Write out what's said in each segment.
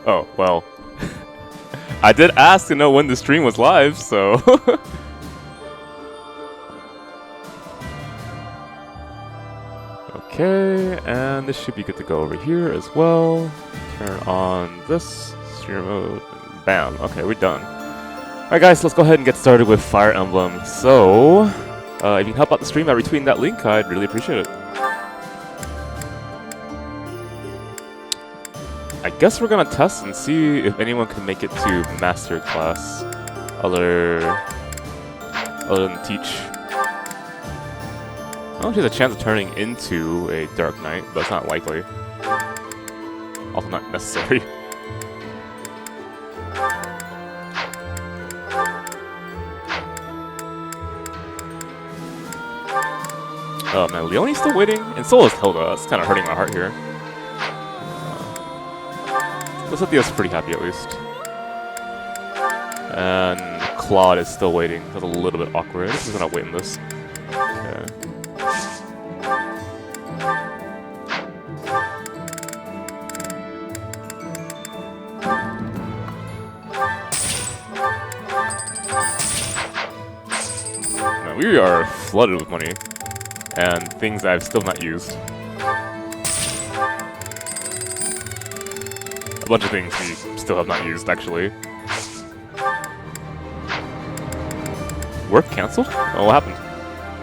Oh, well. I did ask to know when the stream was live, so... Okay, and this should be good to go over here as well. Turn on this stream mode. Bam. Okay, we're done. Alright guys, let's go ahead and get started with Fire Emblem. So, if you can help out the stream by retweeting that link, I'd really appreciate it. I guess we're gonna test and see if anyone can make it to Master Class other than Teach. I don't know if she has a chance of turning into a Dark Knight, but it's not likely. Also not necessary. Oh man, Leonie's still waiting? And so is Hilda. That's kind of hurting my heart here. Lysithea's pretty happy at least. And Claude is still waiting. That's a little bit awkward. This is not waiting this. Okay. Man, we are flooded with money. And things I've still not used. A bunch of things we still have not used, actually. Work cancelled? Oh, what happened?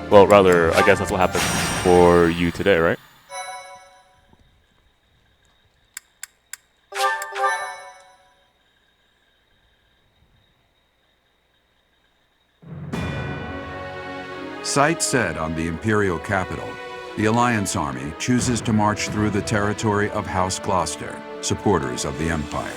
Well, rather, I guess that's what happened for you today, right? Sight set on the Imperial capital, the Alliance army chooses to march through the territory of House Gloucester, supporters of the Empire.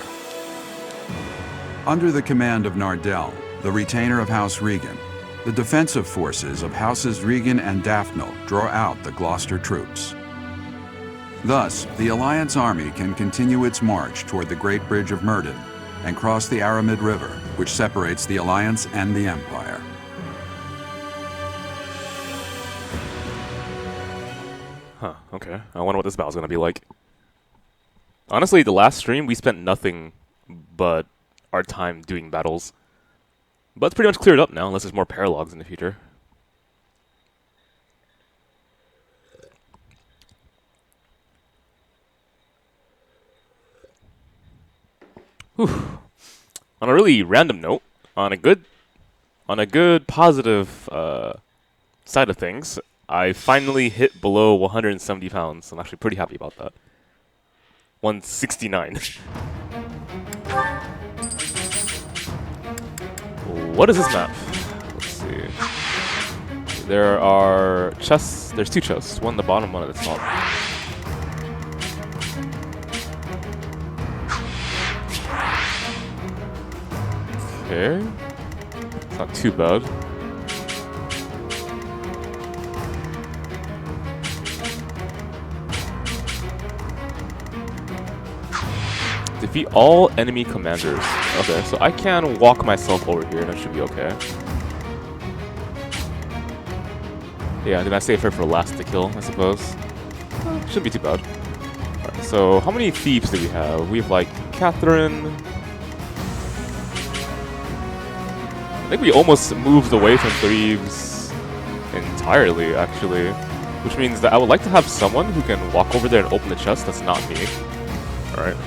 Under the command of Nardell, the retainer of House Regan, the defensive forces of Houses Regan and Daphne draw out the Gloucester troops. Thus, the Alliance army can continue its march toward the Great Bridge of Myrddin and cross the Aramid River, which separates the Alliance and the Empire. Huh, okay. I wonder what this battle's gonna be like. Honestly, the last stream, we spent nothing but our time doing battles. But it's pretty much cleared up now, unless there's more paralogs in the future. Whew. On a really random note, on a good positive side of things, I finally hit below 170 pounds. I'm actually pretty happy about that. 169. What is this map? Let's see. There are chests. There's two chests. One at the bottom, one at the top. Okay. It's not too bad. Defeat all enemy commanders. Okay, so I can walk myself over here and that should be okay. Yeah, then I save her for last to kill, I suppose. Shouldn't be too bad. Alright, so how many thieves do we have? We have like Catherine. I think we almost moved away from thieves entirely, actually. Which means that I would like to have someone who can walk over there and open the chest that's not me. Alright.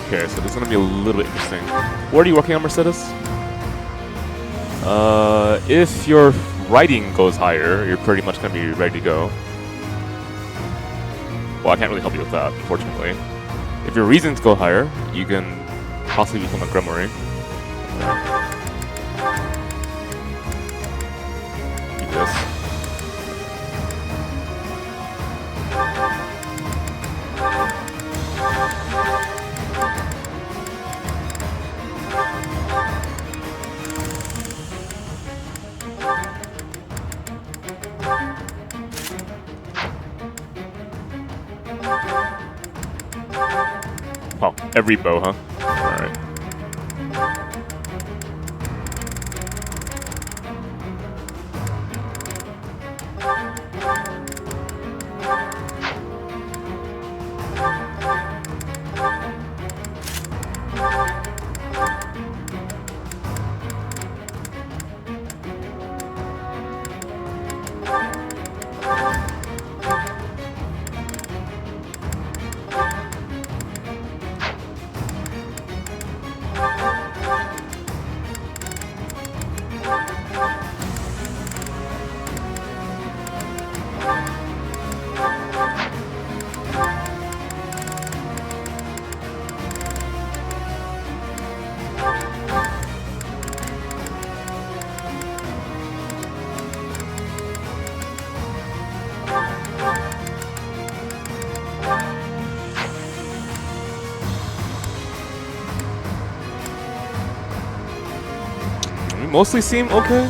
Okay, so this is going to be a little bit interesting. What are you working on, Mercedes? If your writing goes higher, you're pretty much going to be ready to go. Well, I can't really help you with that, unfortunately. If your reasons go higher, you can possibly become a Grimoire. Do this. Wow, every bow, huh? Alright. Mostly seem okay.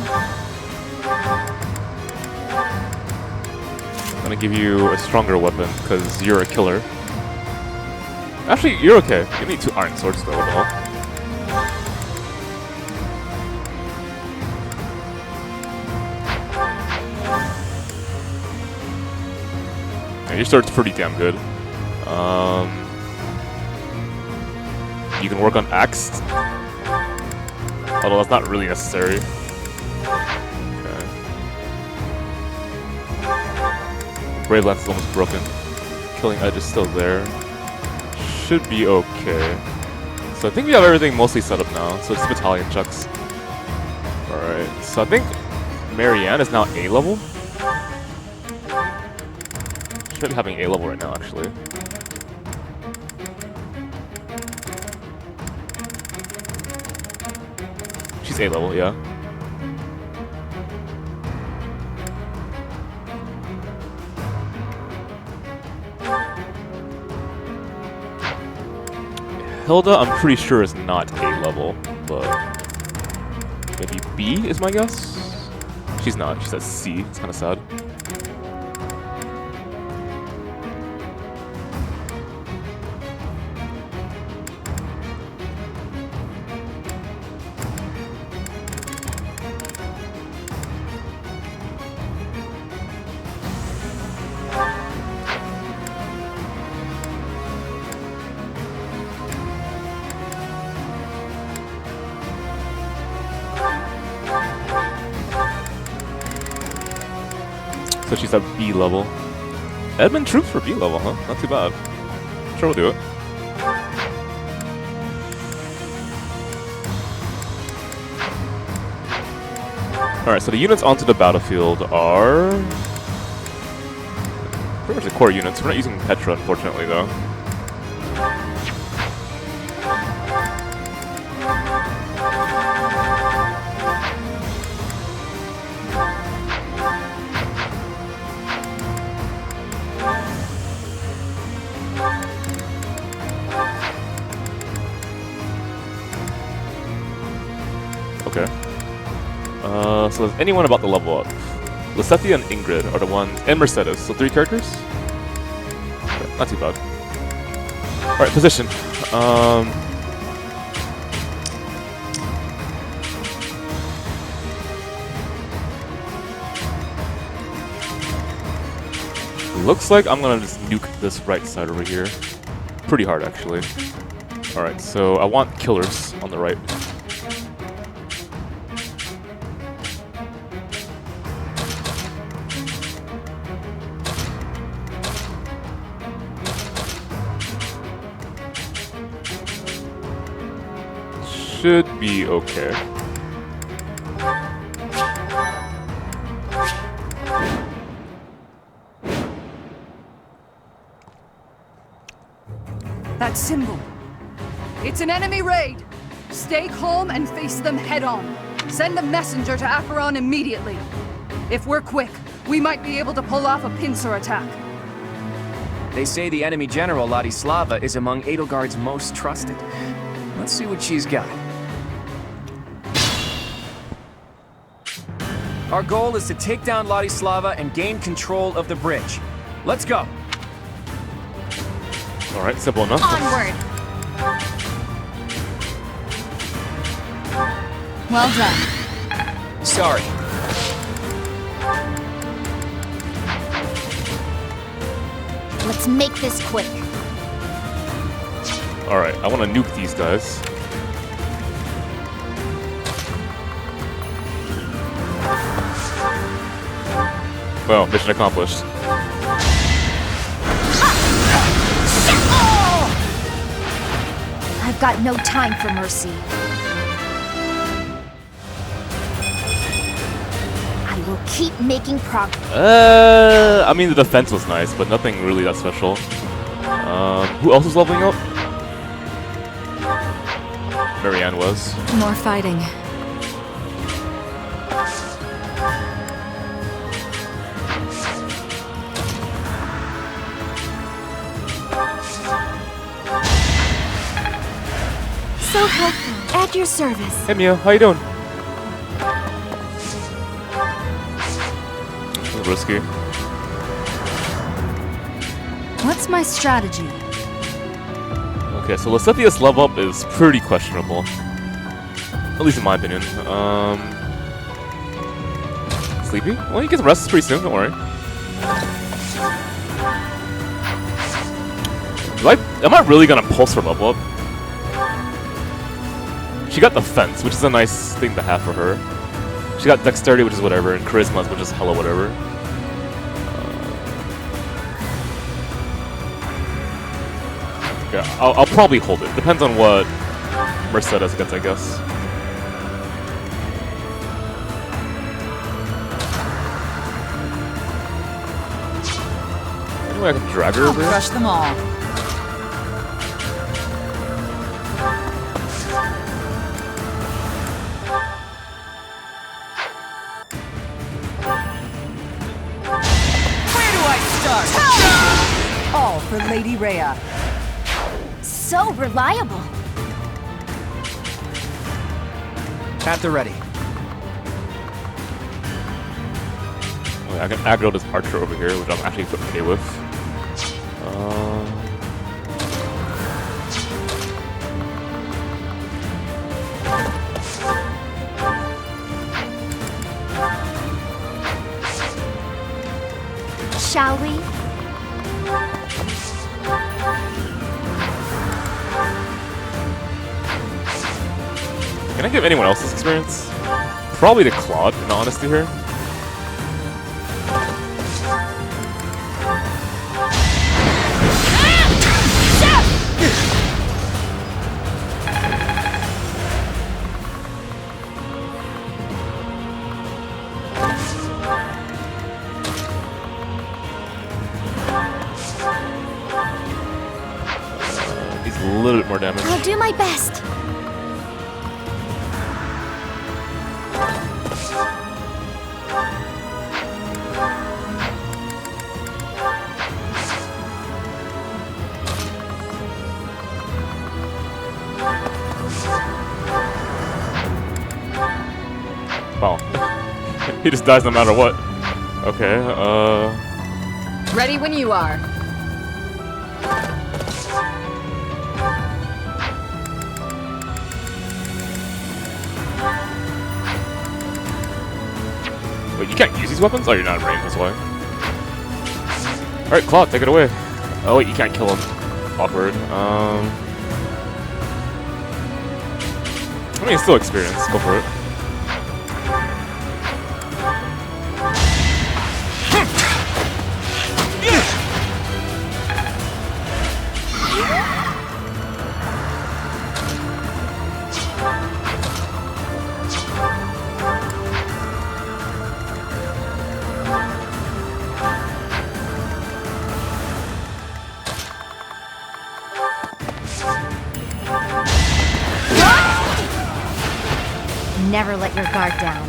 I'm gonna give you a stronger weapon because you're a killer. Actually, you're okay. You need 2 iron swords though. Yeah, your sword's pretty damn good. You can work on axe. Although that's not really necessary. Okay. Brave Lance is almost broken. Killing Edge is still there. Should be okay. So I think we have everything mostly set up now. So it's battalion checks. Alright. So I think Marianne is now A level. Should be having A level right now actually. She's A level, yeah. Hilda, I'm pretty sure is not A level, but maybe B is my guess? She's not, she's at C, it's kind of sad. So she's at B level. Edmund troops for B level, huh? Not too bad. Sure, we'll do it. Alright, so the units onto the battlefield are pretty much the core units. We're not using Petra, unfortunately, though. Okay. So is anyone about to level up? Lisethia and Ingrid are the ones, and Mercedes. So 3 characters? Okay, not too bad. Alright, position. Looks like I'm gonna just nuke this right side over here. Pretty hard, actually. Alright, so I want killers on the right. Should be okay. That symbol. It's an enemy raid. Stay calm and face them head on. Send a messenger to Acheron immediately. If we're quick, we might be able to pull off a pincer attack. They say the enemy general, Ladislava, is among Edelgard's most trusted. Let's see what she's got. Our goal is to take down Ladislava and gain control of the bridge. Let's go! Alright, simple enough. Onward! Well done. Sorry. Let's make this quick. Alright, I want to nuke these guys. Well, mission accomplished. I've got no time for mercy. I will keep making progress. I mean, the defense was nice, but nothing really that special. Who else was leveling up? Marianne was. More fighting. So helpful. At your service. Hey Mia, how you doing? A little risky. What's my strategy? Okay, so Lasithia's level up is pretty questionable. At least in my opinion. Sleepy? Well, you get rest pretty soon, don't worry. Am I really gonna pulse her level up? She got defense, which is a nice thing to have for her. She got dexterity, which is whatever, and charisma, which is hella whatever. Yeah, I'll probably hold it. Depends on what Mercedes gets, I guess. Anyway, I can drag her over here. Crush them all. Where do I start? All for Lady Rhea. So reliable. At the ready. Okay, I can aggro this archer over here, which I'm actually okay with. Shall we? Can I give anyone else this experience? Probably the Claude, in all honesty here. He's a little bit more damage. I'll do my best. Wow. He just dies no matter what. Okay, Ready when you are. Wait, you can't use these weapons? Oh, you're not in range, that's why. Alright, Claude, take it away. Oh wait, you can't kill him. Awkward. I mean, it's still experience. Go for it. Never let your guard down.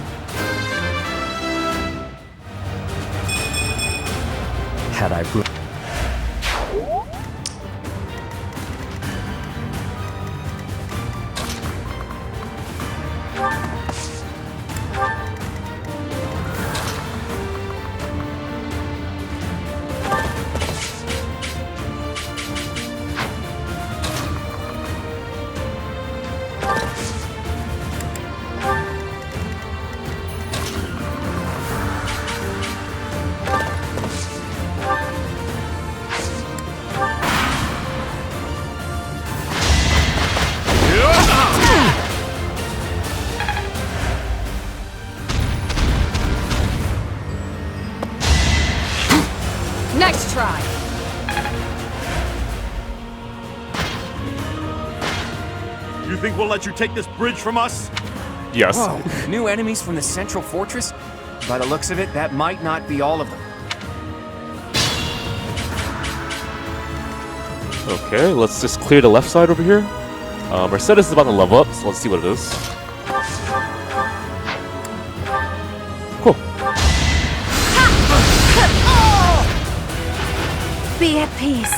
Had I room. You think we'll let you take this bridge from us? Yes. Whoa, new enemies from the central fortress? By the looks of it, that might not be all of them. Okay, let's just clear the left side over here. Mercedes is about to level up, so let's see what it is. Cool. Be at peace.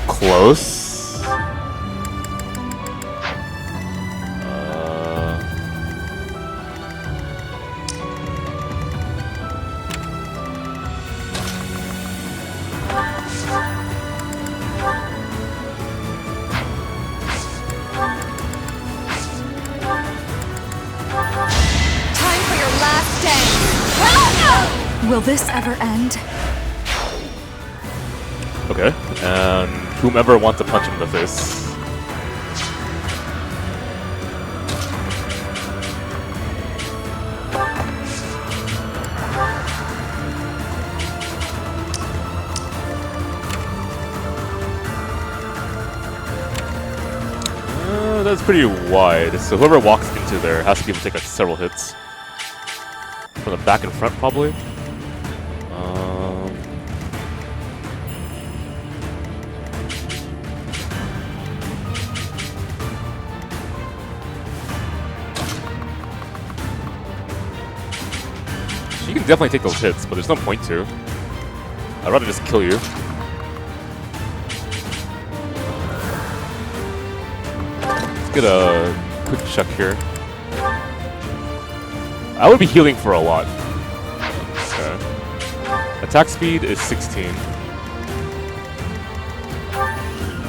Close. Time for your last dance. Will this ever end? Okay, and whomever wants to punch him in the face. That's pretty wide, so whoever walks into there has to be able to take like several hits. From the back and front, probably. You can definitely take those hits, but there's no point to. I'd rather just kill you. Let's get a quick check here. I would be healing for a lot. Okay. Attack speed is 16.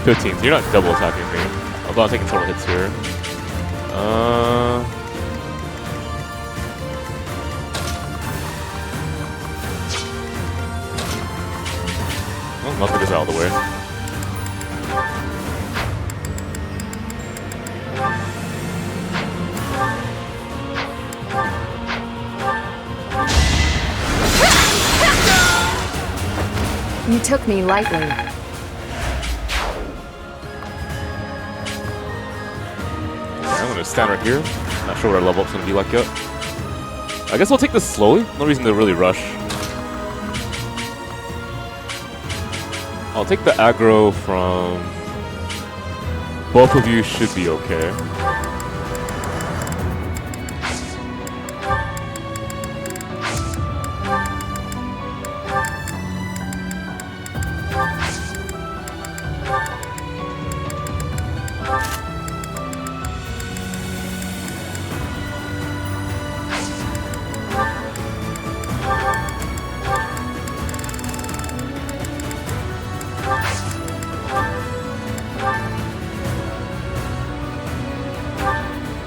15, so you're not double attacking me. Although I'm taking total hits here. Well, let's get this out of the way. You took me lightly. I'm gonna stand right here. Not sure what our level up's gonna be like yet. I guess we'll take this slowly. No reason to really rush. I'll take the aggro from... Both of you should be okay.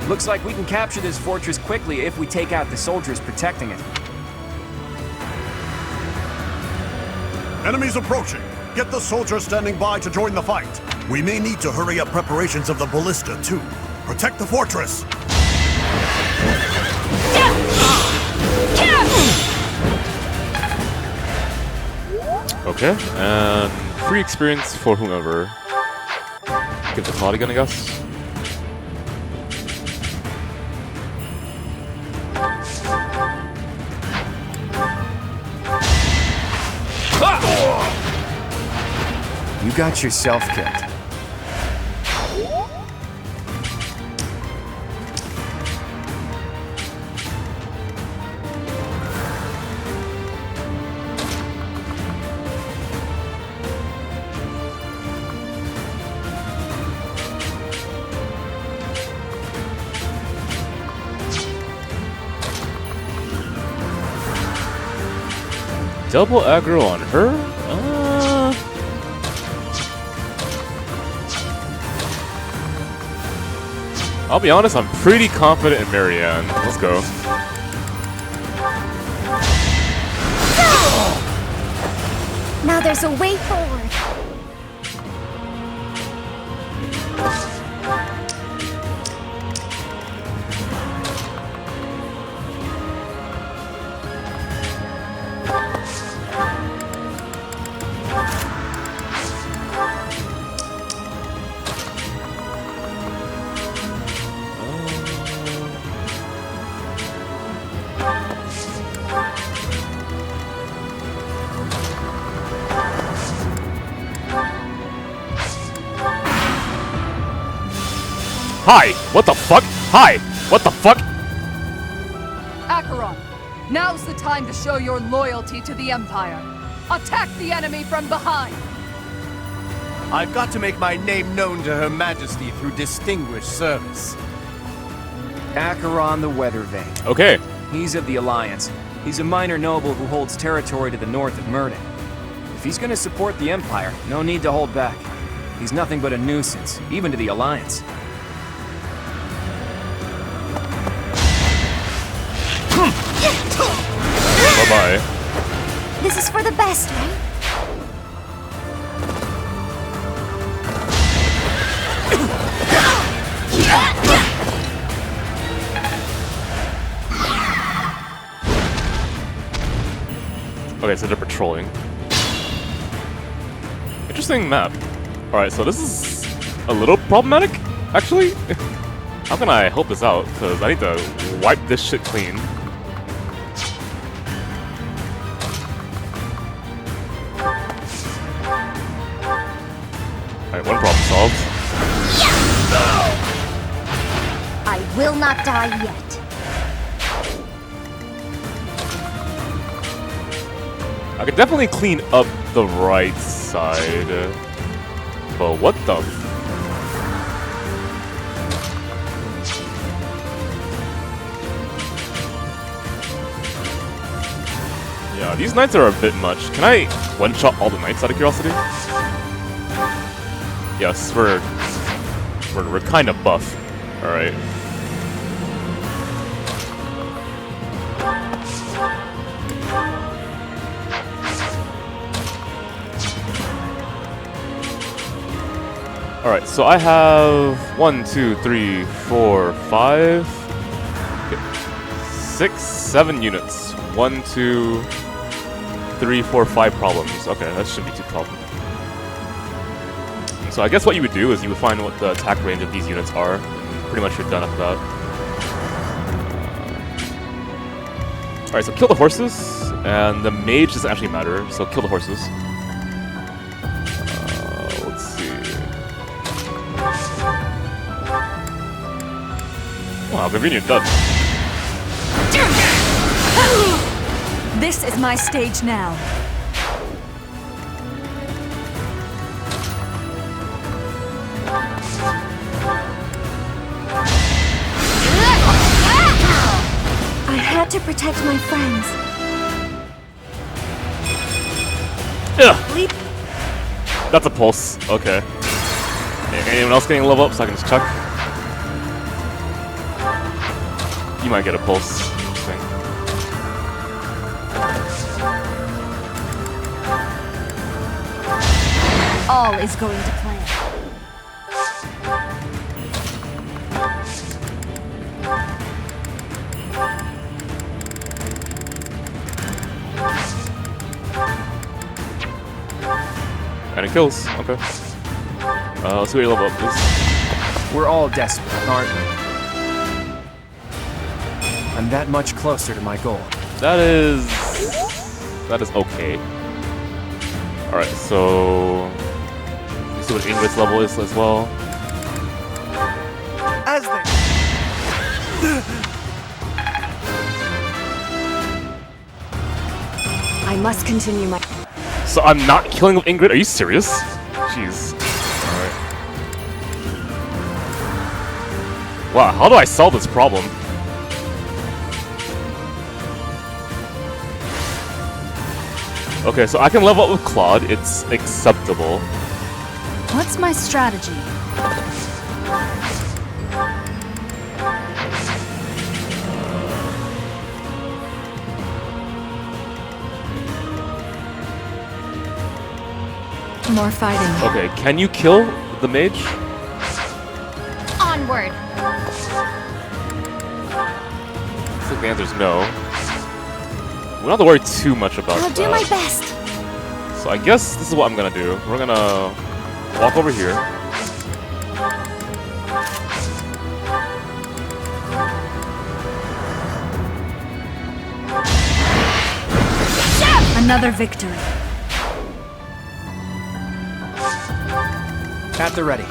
Looks like we can capture this fortress quickly if we take out the soldiers protecting it. Enemies approaching. Get the soldiers standing by to join the fight. We may need to hurry up preparations of the ballista, too. Protect the fortress. Okay, and free experience for whomever. Give the Claudia gun, I guess. You got yourself killed. Double aggro on her? I'll be honest, I'm pretty confident in Marianne. Let's go. Now there's a way forward. Hi! What the fuck? Hi! What the fuck? Acheron, now's the time to show your loyalty to the Empire. Attack the enemy from behind! I've got to make my name known to Her Majesty through distinguished service. Acheron the Weathervane. Okay. He's of the Alliance. He's a minor noble who holds territory to the north of Murden. If he's gonna support the Empire, no need to hold back. He's nothing but a nuisance, even to the Alliance. Bye-bye. This is for the best, right? Okay, so they're patrolling. Interesting map. Alright, so this is a little problematic, actually. How can I help this out? Because I need to wipe this shit clean. Alright, one problem solved. I will not die yet. I could definitely clean up the right side. But what the? Yeah, these knights are a bit much. Can I one-shot all the knights out of curiosity? Yes, we're kind of buff. All right. Alright, so I have 1, 2, 3, 4, 5, 6, 7 units. 1, 2, 3, 4, 5 problems. Okay, that shouldn't be too problem. So I guess what you would do is you would find what the attack range of these units are. Pretty much you're done after that. Alright, so kill the horses, and the mage doesn't actually matter, so kill the horses. Let's see. Wow, convenient, done. This is my stage now. I had to protect my friends. Ugh. That's a pulse. Okay. Anyone else getting a level up so I can just chuck? You might get a pulse. Interesting. All is going to plan. And it kills. Okay. Let's see what your level up is. We're all desperate, aren't we? I'm that much closer to my goal. That is okay. Alright, so you see what Ingrid's level is as well. As they... I must continue my... So I'm not killing with Ingrid? Are you serious? Jeez. Alright. Wow, how do I solve this problem? Okay, so I can level up with Claude. It's acceptable. What's my strategy? More fighting. Okay, can you kill the mage? Onward. I think the answer's no. We don't have to worry too much about I'll that. do my best. So I guess this is what I'm gonna do. We're gonna walk over here. Another victory. At the ready.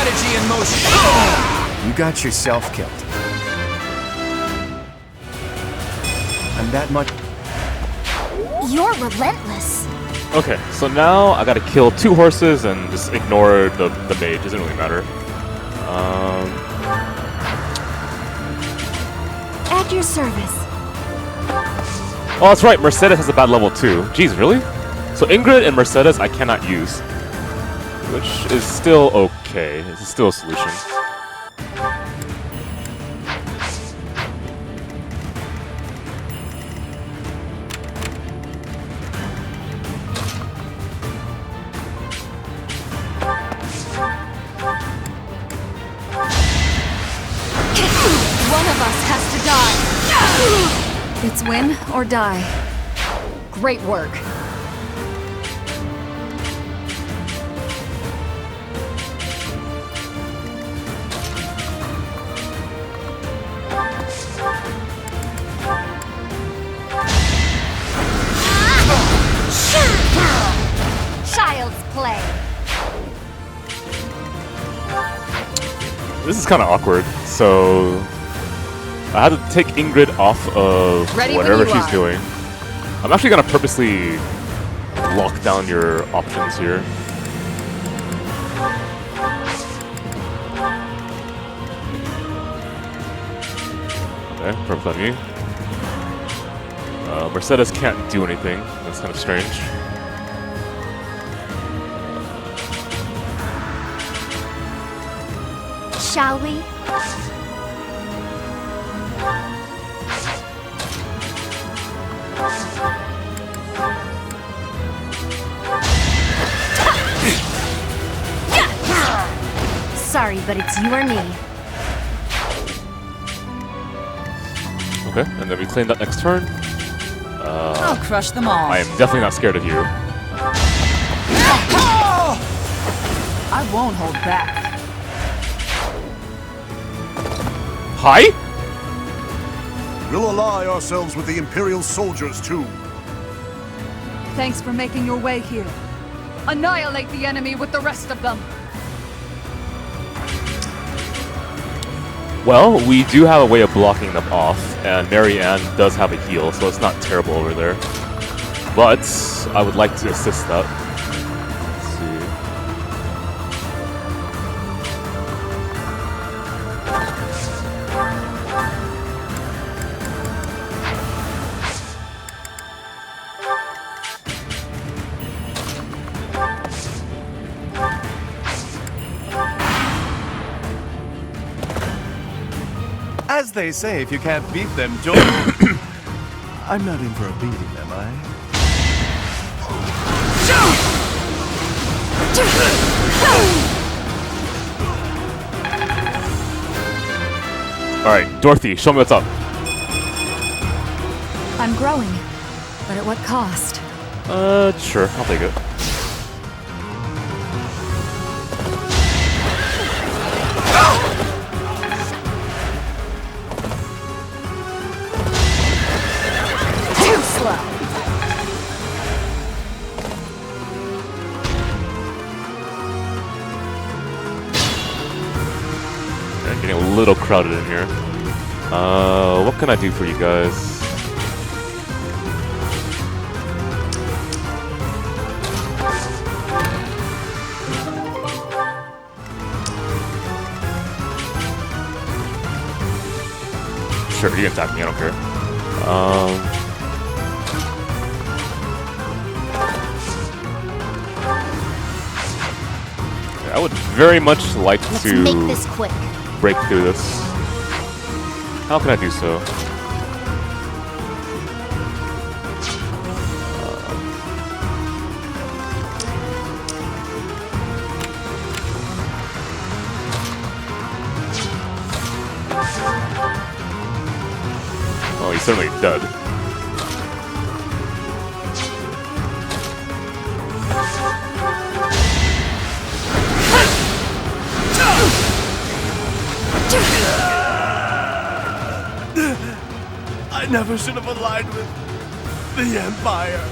strategy in motion. You got yourself killed. I'm that much. You're relentless. Okay, so now I gotta kill 2 horses and just ignore the mage. Doesn't really matter. At your service. Oh, that's right. Mercedes has a bad level too. Jeez, really? So Ingrid and Mercedes I cannot use, which is still okay. It's still a solution. One of us has to die. It's win or die. Great work. Child's play. This is kind of awkward. So I had to take Ingrid off of Ready when whatever you she's are. doing. I'm actually gonna purposely lock down your options here. Okay, perfect on you. Mercedes can't do anything. That's kind of strange. Shall we? Sorry, but it's you or me. Okay, and then we claim that next turn. I'll crush them all. I am definitely not scared of you. I won't hold back. Hi? We'll ally ourselves with the Imperial soldiers too. Thanks for making your way here. Annihilate the enemy with the rest of them. Well, we do have a way of blocking them off, and Mary Ann does have a heal, so it's not terrible over there. But I would like to assist that. Let's see. As they say, if you can't beat them, join them. I'm not in for a beating, am I? Alright, Dorothy, show me what's up. I'm growing, but at what cost? Sure, I'll take it. Too slow. Okay, getting a little crowded in here. What can I do for you guys? Sure, you can attack me, I don't care. I would very much like Let's to make this quick. break through this. How can I do so? Oh, he's certainly dead. I never should have aligned with the Empire.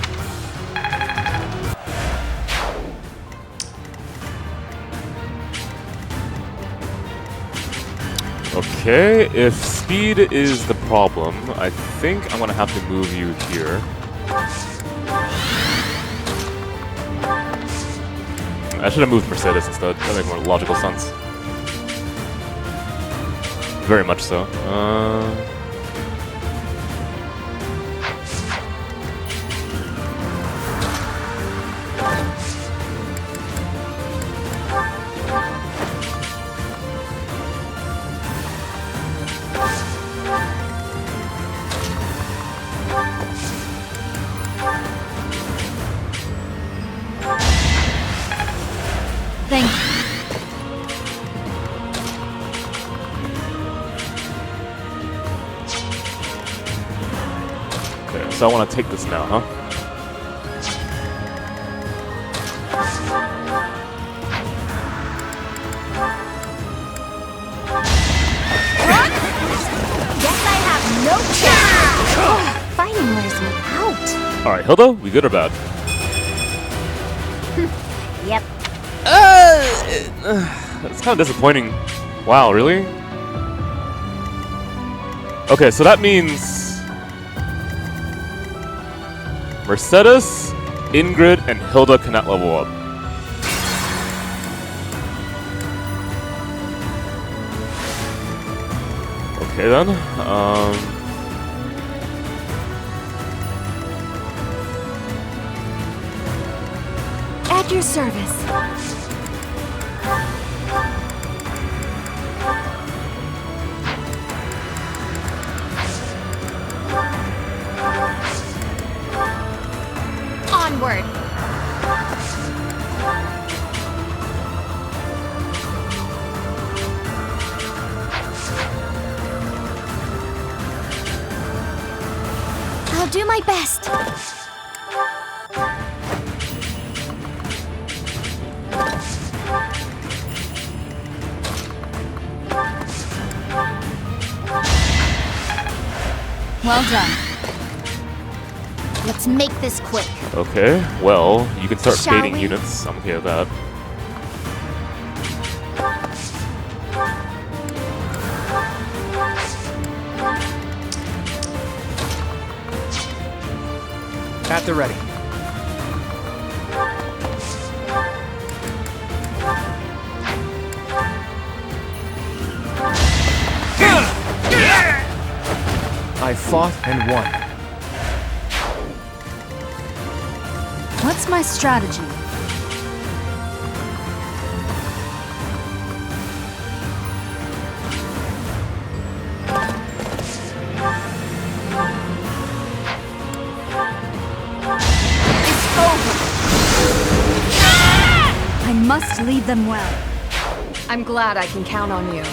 Okay, if speed is the problem, I think I'm gonna have to move you here. I should have moved Mercedes instead. That makes more logical sense. Very much so. Thank you. Okay, so I want to take this now, huh? Guess I have no chance. Fighting wears me out. Alright, Hilda, we good or bad? Yep. It's kind of disappointing. Wow, really? Okay, so that means Mercedes, Ingrid, and Hilda cannot level up. Okay then. At your service. Onward. I'll do my best. Well done. Let's make this quick. Okay, well, you can start Shall fading we? units. I'm okay with that. At the ready. I fought and won. What's my strategy? It's over. I must lead them well. I'm glad I can count on you.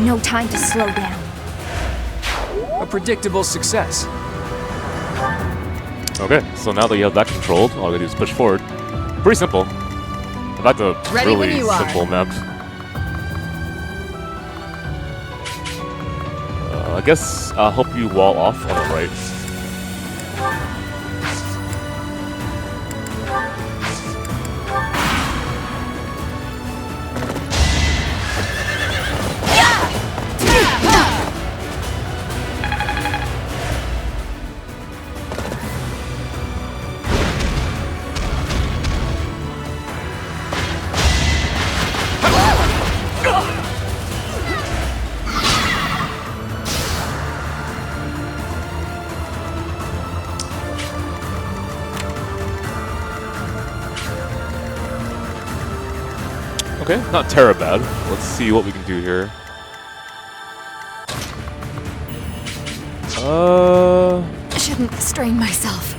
No time to slow down. A predictable success. Okay, so now that you have that controlled, all I gotta do is push forward. Pretty simple. In fact, a Ready when really you are. simple map. I guess I'll help you wall off on the right. Okay, not terrible bad. Let's see what we can do here. Shouldn't strain myself.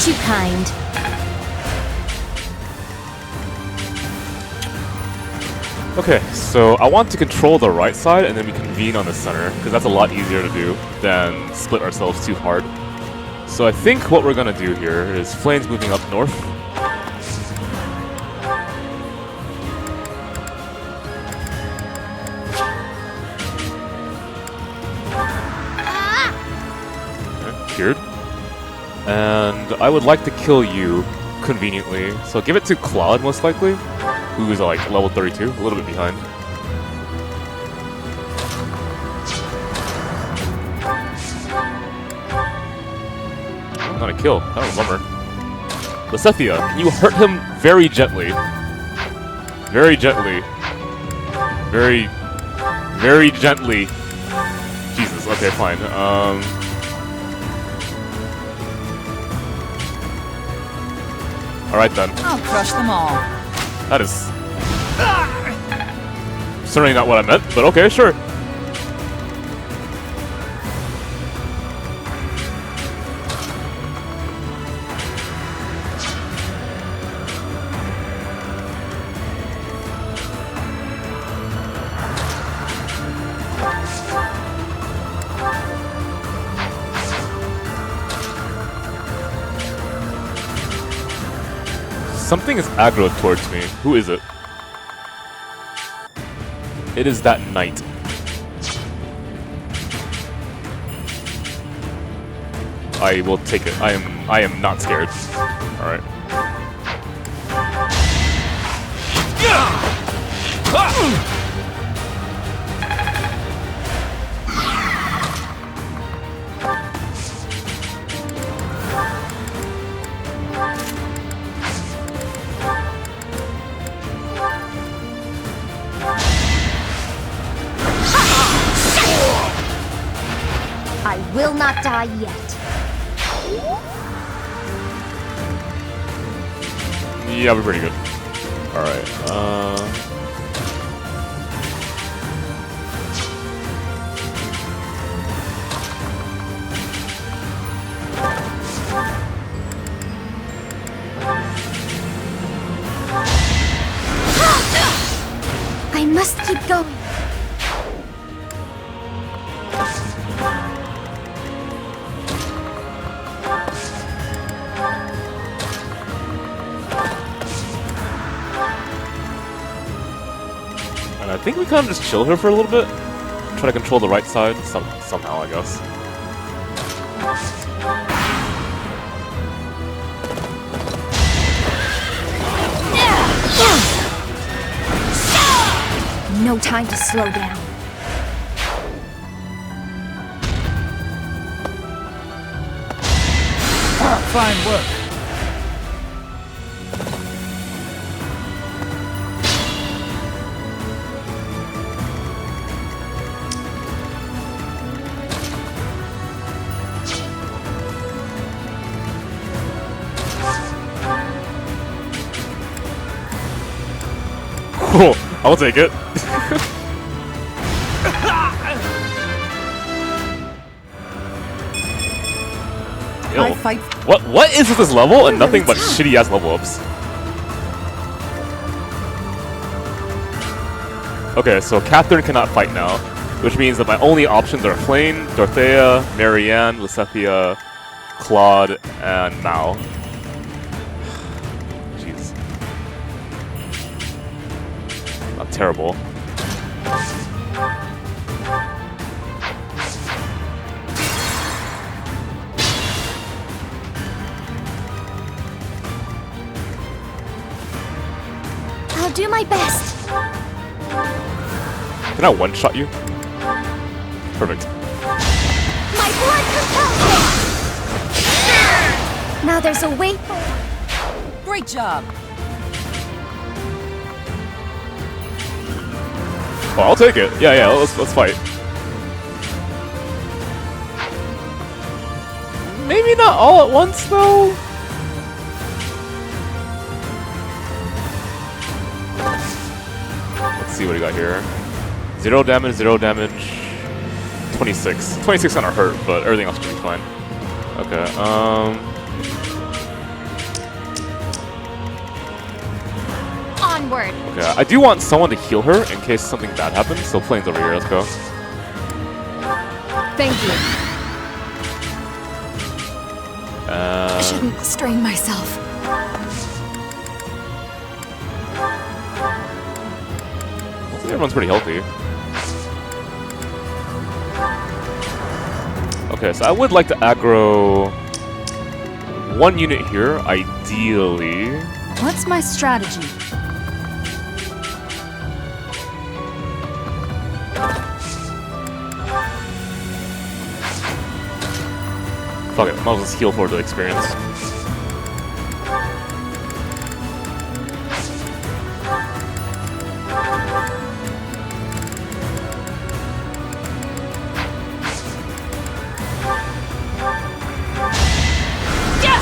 too kind. Okay, so I want to control the right side and then we convene on the center, because that's a lot easier to do than split ourselves too hard. So I think what we're gonna do here is Flames moving up north. Okay, cured. And I would like to kill you conveniently, so give it to Claude most likely, who is like level 32, a little bit behind. Not a kill. That was a bummer. Lysethia, can you hurt him very gently? Very gently. Very gently. Jesus, okay, fine. Alright then. I'll crush them all. That is certainly not what I meant, but okay, sure. Something is aggroed towards me. Who is it? It is that knight. I will take it. I am not scared. Alright. I will not die yet. Yeah, we're pretty good. Alright, I must keep going. and I think we kind of just chill her for a little bit. Try to control the right side somehow, I guess. No time to slow down. Fine work. Cool. I'll take it. Ew. I fight. What is this level and nothing but shitty ass level ups? Okay, so Catherine cannot fight now, which means that my only options are Flame, Dorothea, Marianne, Lysethia, Claude, and Mao. Jeez. Not terrible. I'll do my best. Can I one-shot you? Perfect. My blood compels me. Now there's a way forward. Great job. Oh, I'll take it. Yeah, let's fight. Maybe not all at once, though. Let's see what we got here. 0 damage, 0 damage. 26. 26 gonna hurt, but everything else should be fine. Okay, Onward. Okay, I do want someone to heal her in case something bad happens. So plane's over here. Let's go. Thank you. I shouldn't strain myself. Everyone's pretty healthy. Okay, so I would like to aggro one unit here, ideally. What's my strategy? Fuck it, I'll just heal for the experience.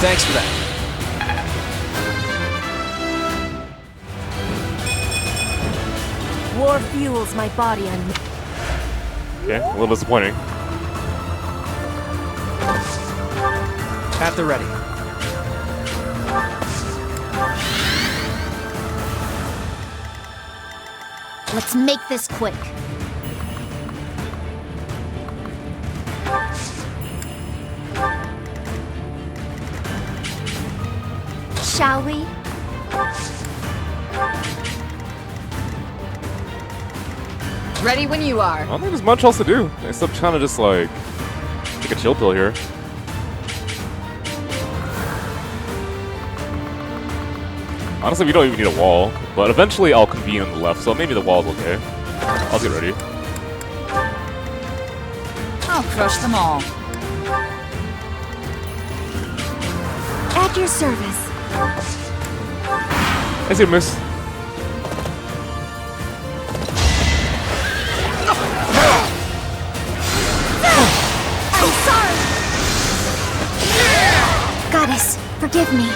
Thanks for that. War fuels my body and... Okay, a little disappointing. At the ready. Let's make this quick. Shall we? Ready when you are. I don't think there's much else to do, except kind of just like take a chill pill here. Honestly, we don't even need a wall, but eventually I'll convene on the left, so maybe the wall's okay. I'll get ready. I'll crush them all. At your service. I see a miss. I'm sorry. Goddess, forgive me.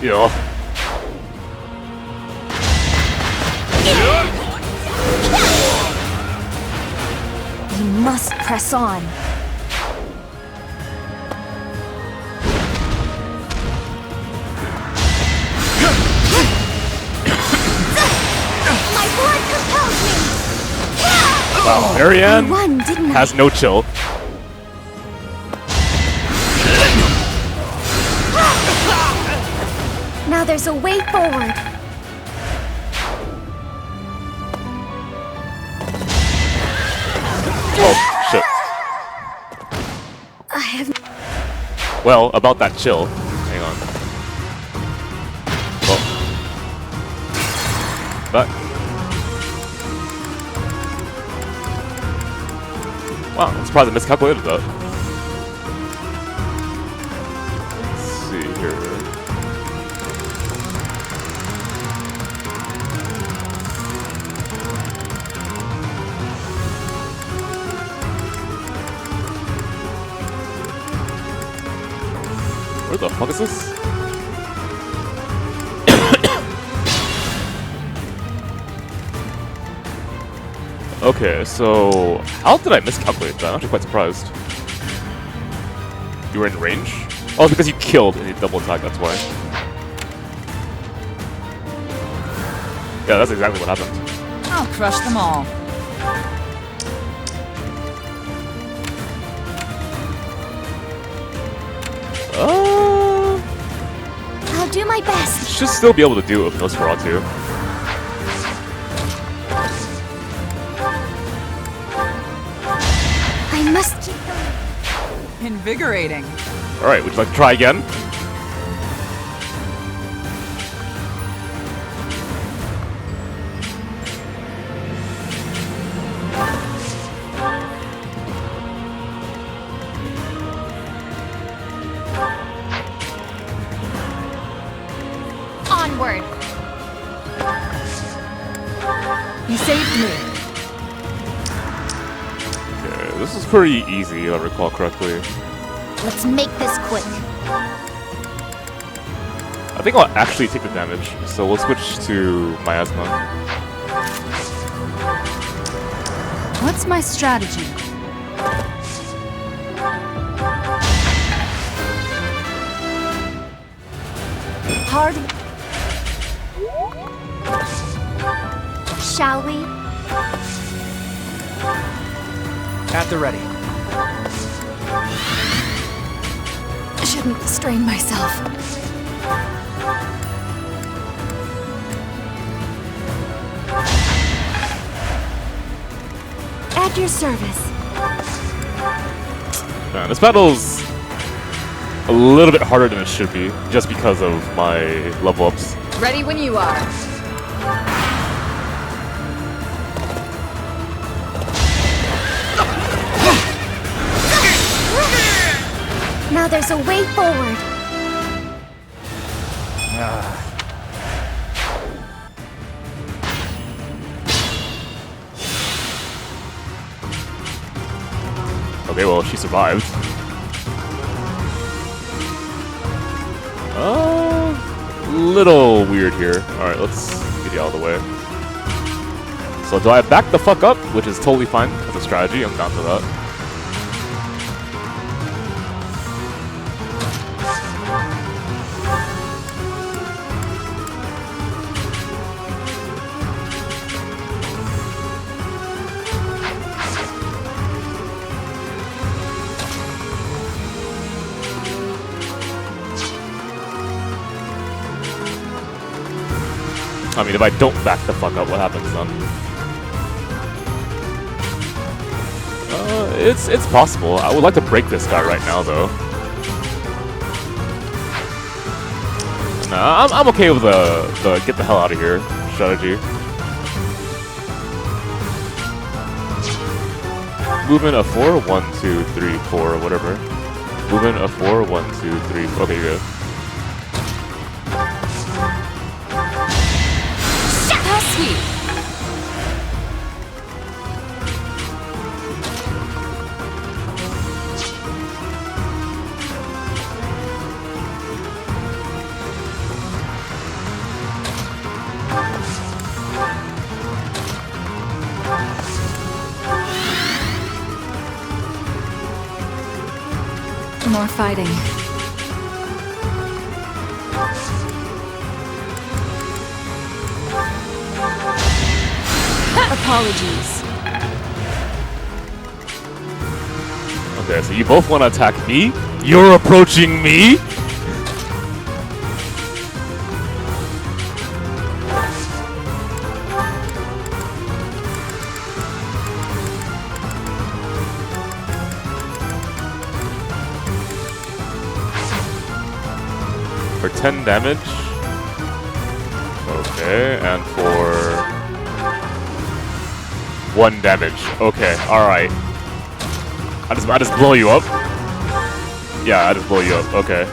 Yeah. We must press on. My blood compels me. Wow, Marianne I won, didn't I? has no chill. Now there's a way forward. Oh, shit. I have... Well, about that chill. Hang on. Well. But. Wow, I'm surprised I miscalculated that. Let's see here. Where the fuck is this? Okay, so how did I miscalculate that? I'm actually quite surprised. You were in range? Oh, it's because you killed and you double attack, that's why. Yeah, that's exactly what happened. I'll crush them all. I'll do my best. Should still be able to do it with Nosferatu. I must keep going. Invigorating. Alright, would you like to try again? Onward. You saved me. Okay, this is pretty easy, if I recall correctly. Let's make this quick. I think I'll actually take the damage, so we'll switch to Miasma. What's my strategy? hard. Shall we? At the ready. Shouldn't strain myself. At your service. Man, this battle's a little bit harder than it should be, just because of my level ups. Ready when you are. Now there's a way forward. Okay, well, she survived. Little weird here. Alright, let's get you out of the way. So do I back the fuck up? Which is totally fine as a strategy, I'm down for that. I mean, if I don't back the fuck up, what happens then? It's possible. I would like to break this guy right now, though. Nah, I'm okay with the get the hell out of here strategy. Movement of 4, 1, 2, 3, 4, whatever. Movement of 4, 1, 2, 3, 4. Okay, good. How sweet. More fighting. Apologies. Okay, so you both want to attack me? You're approaching me? For 10 damage. Okay, and for 1 damage. Okay, alright. I just blow you up. Yeah, I just blow you up. Okay.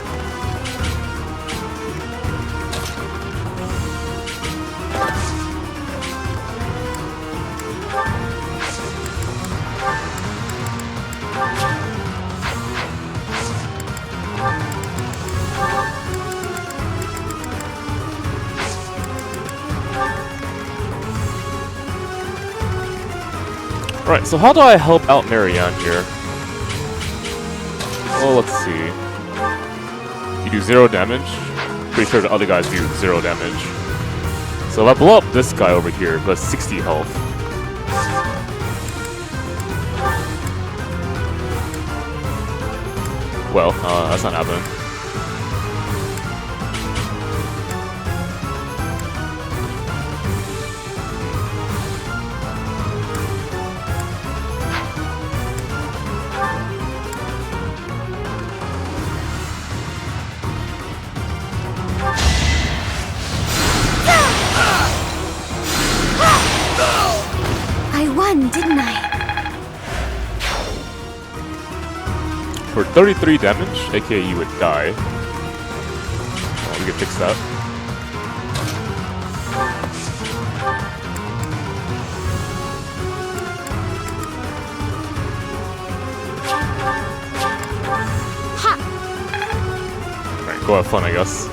Right, so how do I help out Marianne here? Well, let's see. You do 0 damage. Pretty sure the other guys do 0 damage. So if I blow up this guy over here, who has 60 health. Well, that's not happening. Didn't I? For 33 damage, aka you would die. Oh, we can fix that. Alright, go have fun, I guess.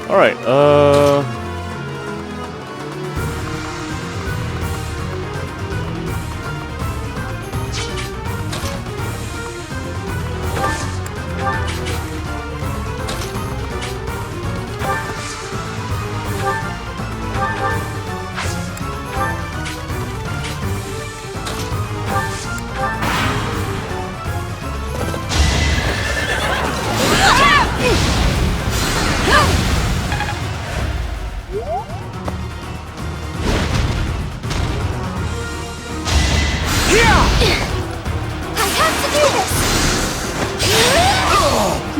Alright,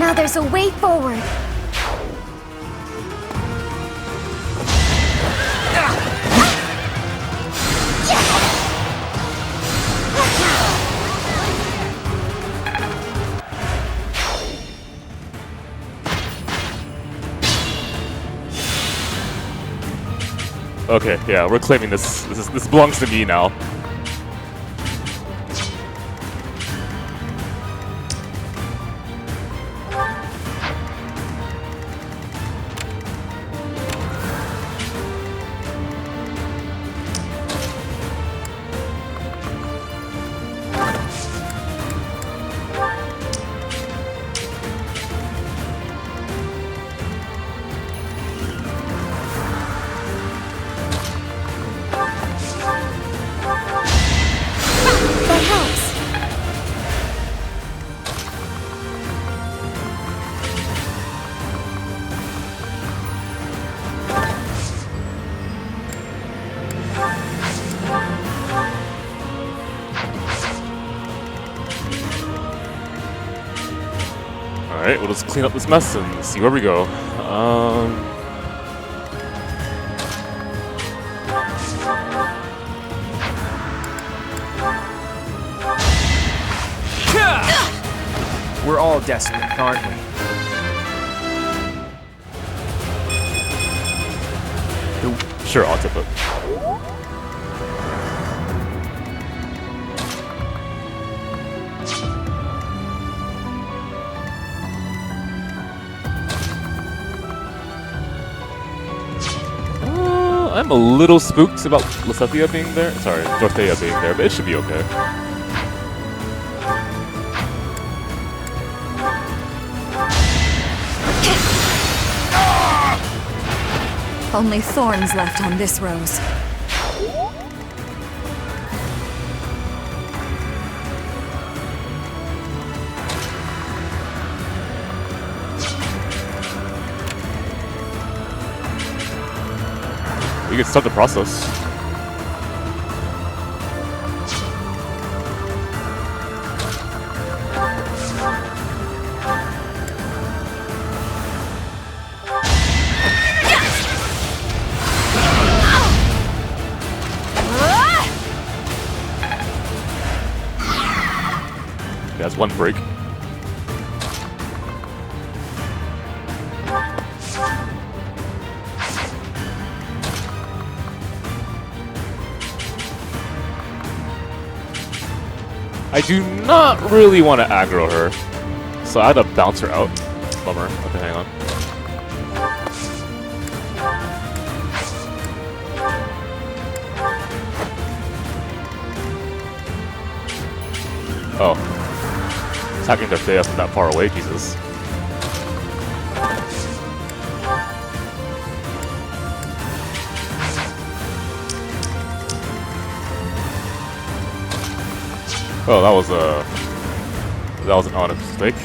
Now there's a way forward. Okay, yeah, we're claiming this. This belongs to me now. That helps. Alright, we'll just clean up this mess and see where we go. We're all desperate, aren't we? Sure, I'll tip it. I'm a little spooked about Lysethia being there. Sorry, Dorothea being there, but it should be okay. Only thorns left on this rose. We can start the process. That's one break. I do not really want to aggro her, so I had to bounce her out. Bummer. Okay, hang on. Oh. Attacking Dorothea from that far away, Jesus. Oh, that was an honest mistake.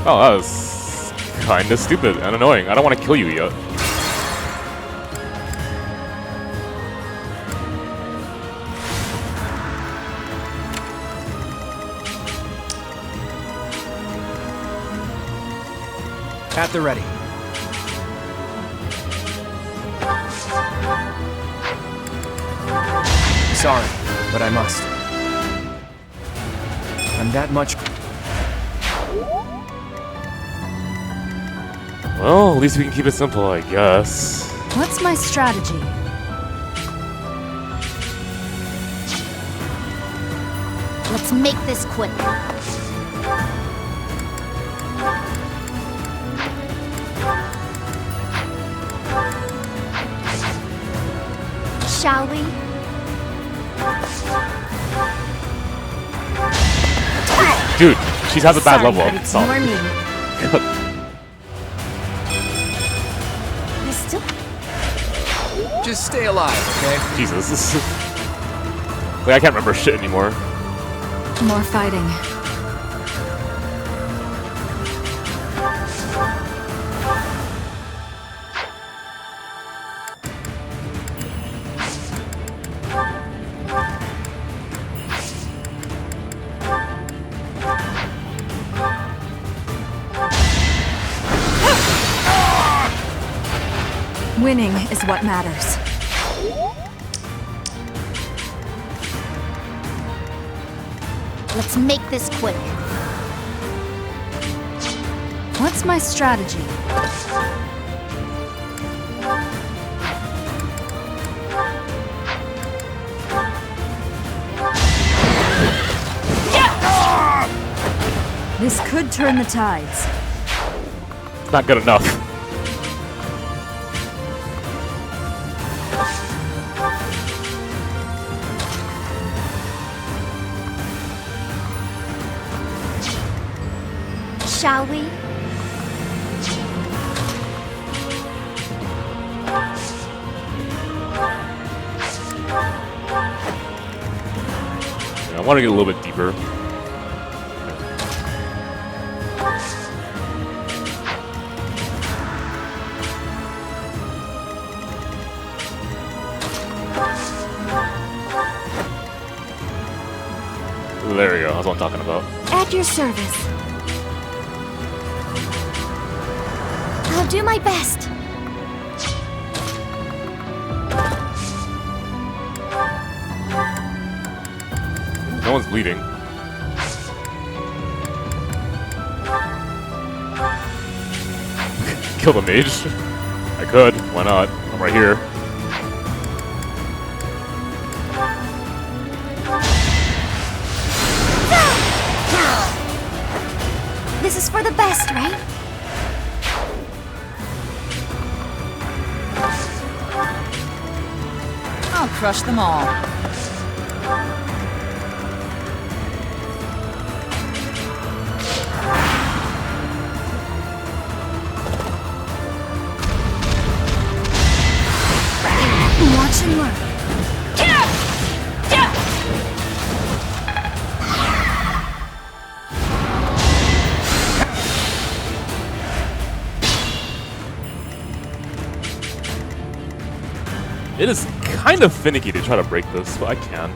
Oh, that was kinda stupid and annoying. I don't want to kill you yet. At the ready. Sorry, but I must. I'm that much... Well, at least we can keep it simple, I guess. What's my strategy? Let's make this quick. Shall we? Dude, she has a bad Sorry, level but up. it's Solid. more me. I still... Just stay alive, okay? Jesus. Like, I can't remember shit anymore. More fighting. Winning is what matters. Let's make this quick. What's my strategy? This could turn the tides. It's not good enough. Shall we? Yeah, I want to get a little bit deeper. There we go, that's what I'm talking about. At your service. I'll do my best. No one's bleeding. Kill the mage? I could, why not? I'm right here. This is for the best, right? I'll crush them all. Watch and learn. It is kind of finicky to try to break this, but I can.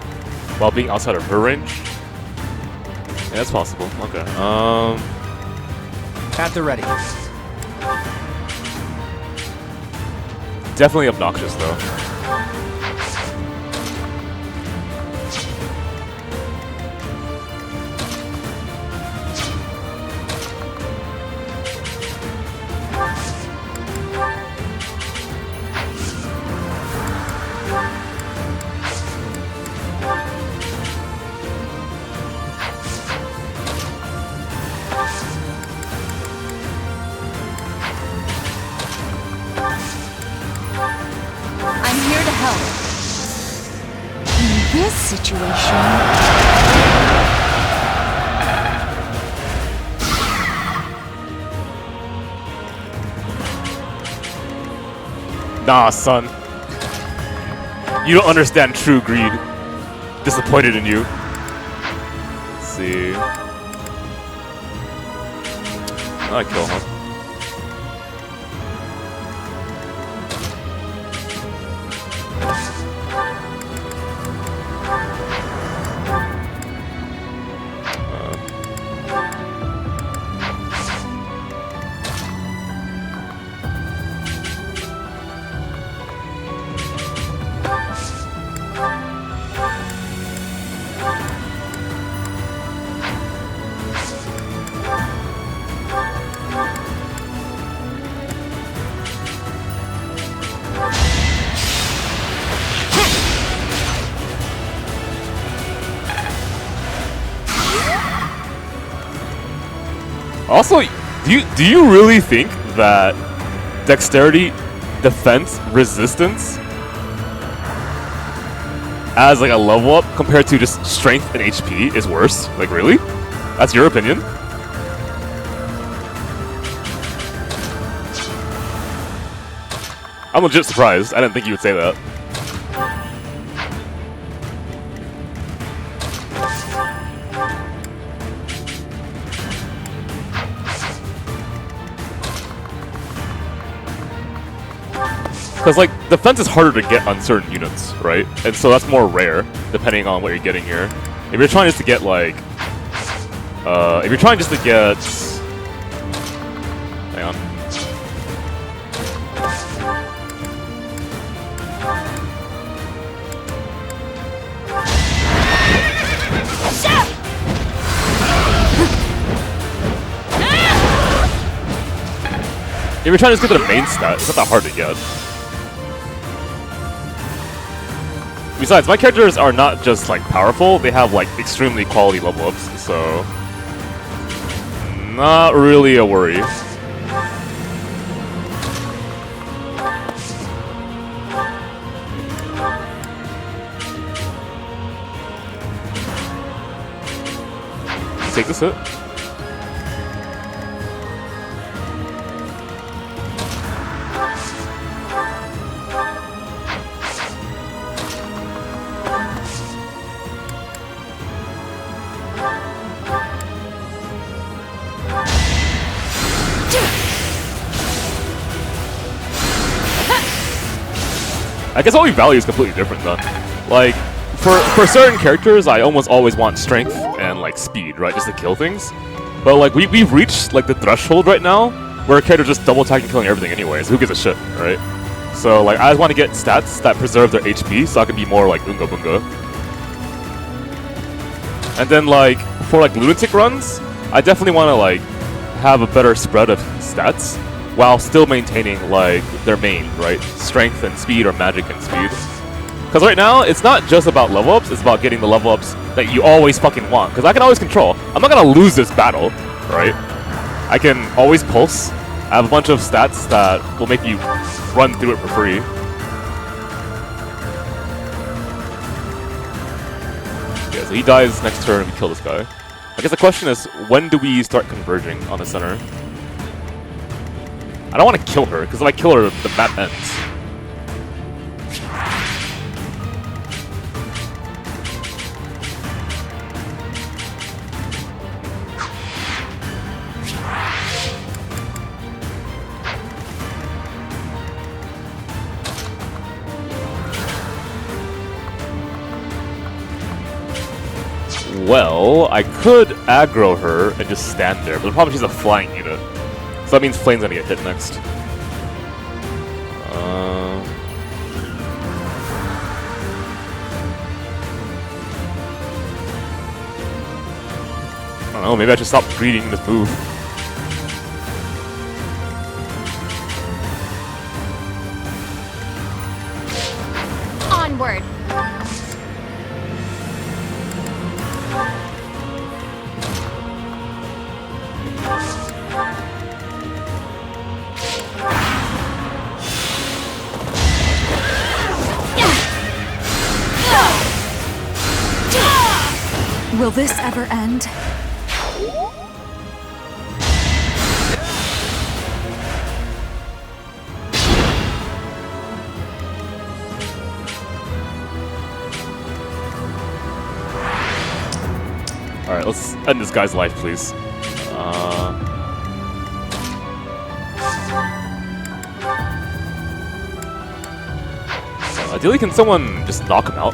While being outside of her range. Yeah, that's possible. Okay. At the ready. Definitely obnoxious, though. I'm here to help. In this situation... Nah, son. You don't understand true greed. Disappointed in you. Let's see. I kill, huh? Also, do you really think that dexterity, defense, resistance as like a level up compared to just strength and HP is worse? Like, really? That's your opinion? I'm legit surprised. I didn't think you would say that. Because, like, defense is harder to get on certain units, right? And so that's more rare, depending on what you're getting here. If you're trying just to get, like... if you're trying just to get... Hang on. If you're trying to just get to the main stat, it's not that hard to get. Besides, my characters are not just like powerful, they have like extremely quality level ups, so not really a worry. Take this hit. I guess all we value is completely different though. Like, for certain characters, I almost always want strength and like speed, right, just to kill things. But like we've reached like the threshold right now where a character just double attacking killing everything anyways. Who gives a shit, right? So like I just want to get stats that preserve their HP so I can be more like Unga Bunga. And then like for like lunatic runs, I definitely want to like have a better spread of stats while still maintaining like their main, right? Strength and speed or magic and speed. Because right now, it's not just about level ups, it's about getting the level ups that you always fucking want. Because I can always control. I'm not gonna lose this battle, right? I can always pulse. I have a bunch of stats that will make you run through it for free. Yeah, so he dies next turn and we kill this guy. I guess the question is, when do we start converging on the center? I don't want to kill her, because if I kill her, the map ends. Well, I could aggro her and just stand there, but the problem is she's a flying unit. So that means Flame's gonna get hit next. I don't know, maybe I should stop greeting this move. Onward. Will this ever end? Alright, let's end this guy's life, please. Ideally, can someone just knock him out?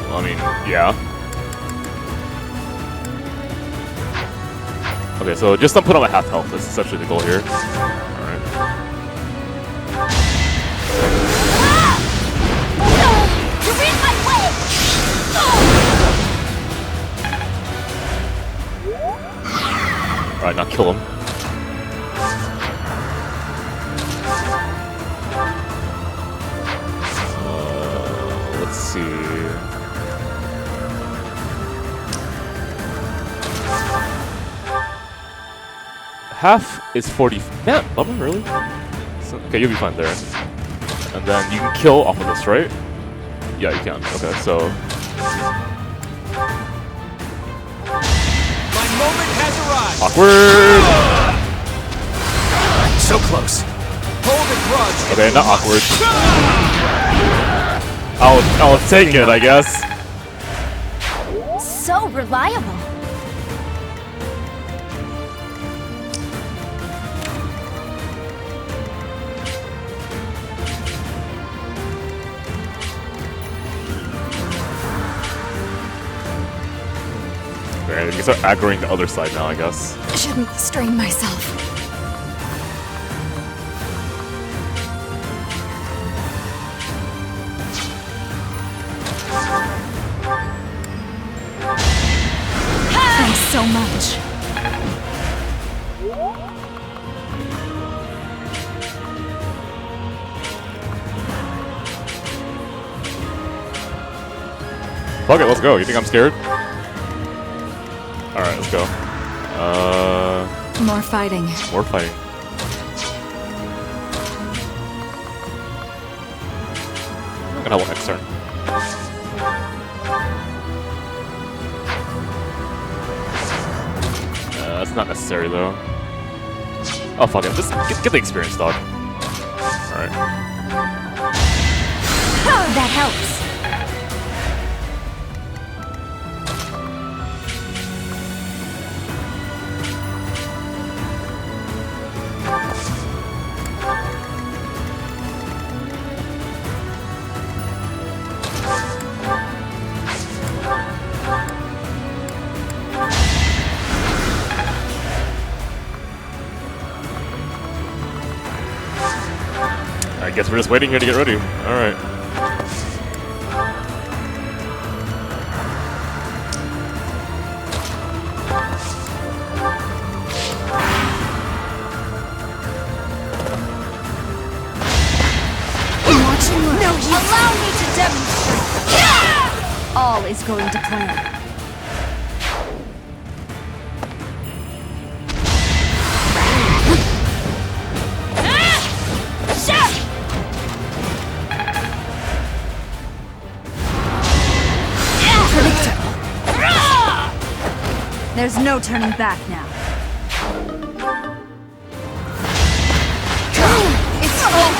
Well, I mean, yeah. Okay, so just don't put on my half health. That's essentially the goal here. Alright. You're in my way! Alright, now kill him. Let's see. Half is 40. Damn, bummer, really? So, okay, you'll be fine there. And then you can kill off of this, right? Yeah, you can. Okay, so. My moment has arrived. Awkward! So close. Hold a grudge. Okay, not awkward. I'll take it, I guess. So reliable. Okay, we can start aggroing the other side now, I guess. I shouldn't strain myself. so much. Fuck it, let's go. You think I'm scared? Alright, let's go. More fighting. More fighting. I'm gonna help next turn. That's not necessary though. Oh fuck it, just get the experience, dog. Alright. That helps. I guess we're just waiting here to get ready. Alright. Allow me to demonstrate. All is going to plan. There's no turning back now. It's over.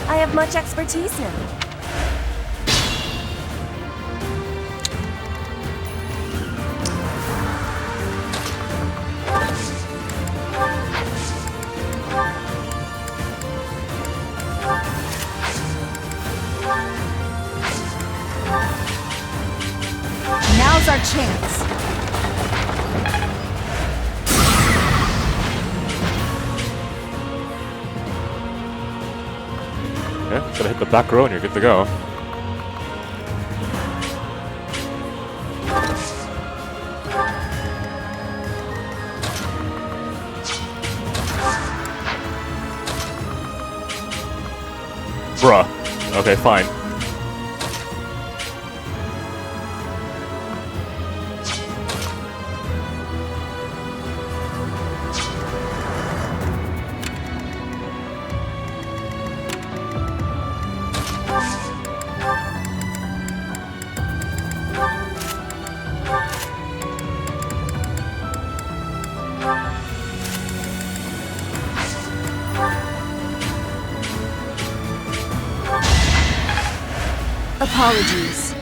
I have much expertise now. Now's our chance. Yeah, just gotta hit the back row and you're good to go. Bruh. Okay, fine. Apologies.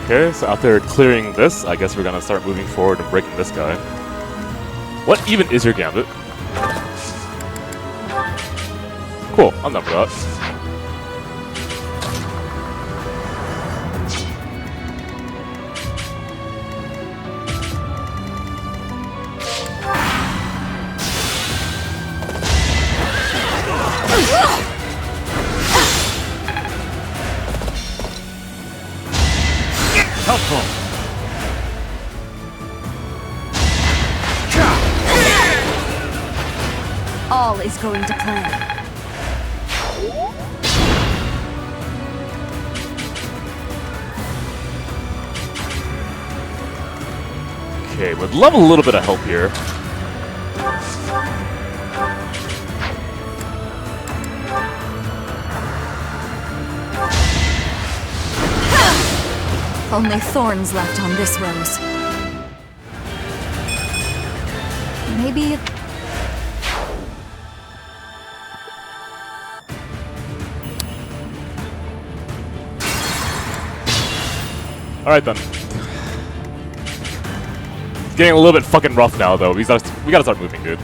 Okay, so after clearing this, I guess we're gonna start moving forward and breaking this guy. What even is your gambit? Cool, I'll number that. Helpful. All is going to plan. Okay, would love a little bit of help here. Only thorns left on this rose. Maybe... Alright then. It's getting a little bit fucking rough now though. We gotta start moving, dude.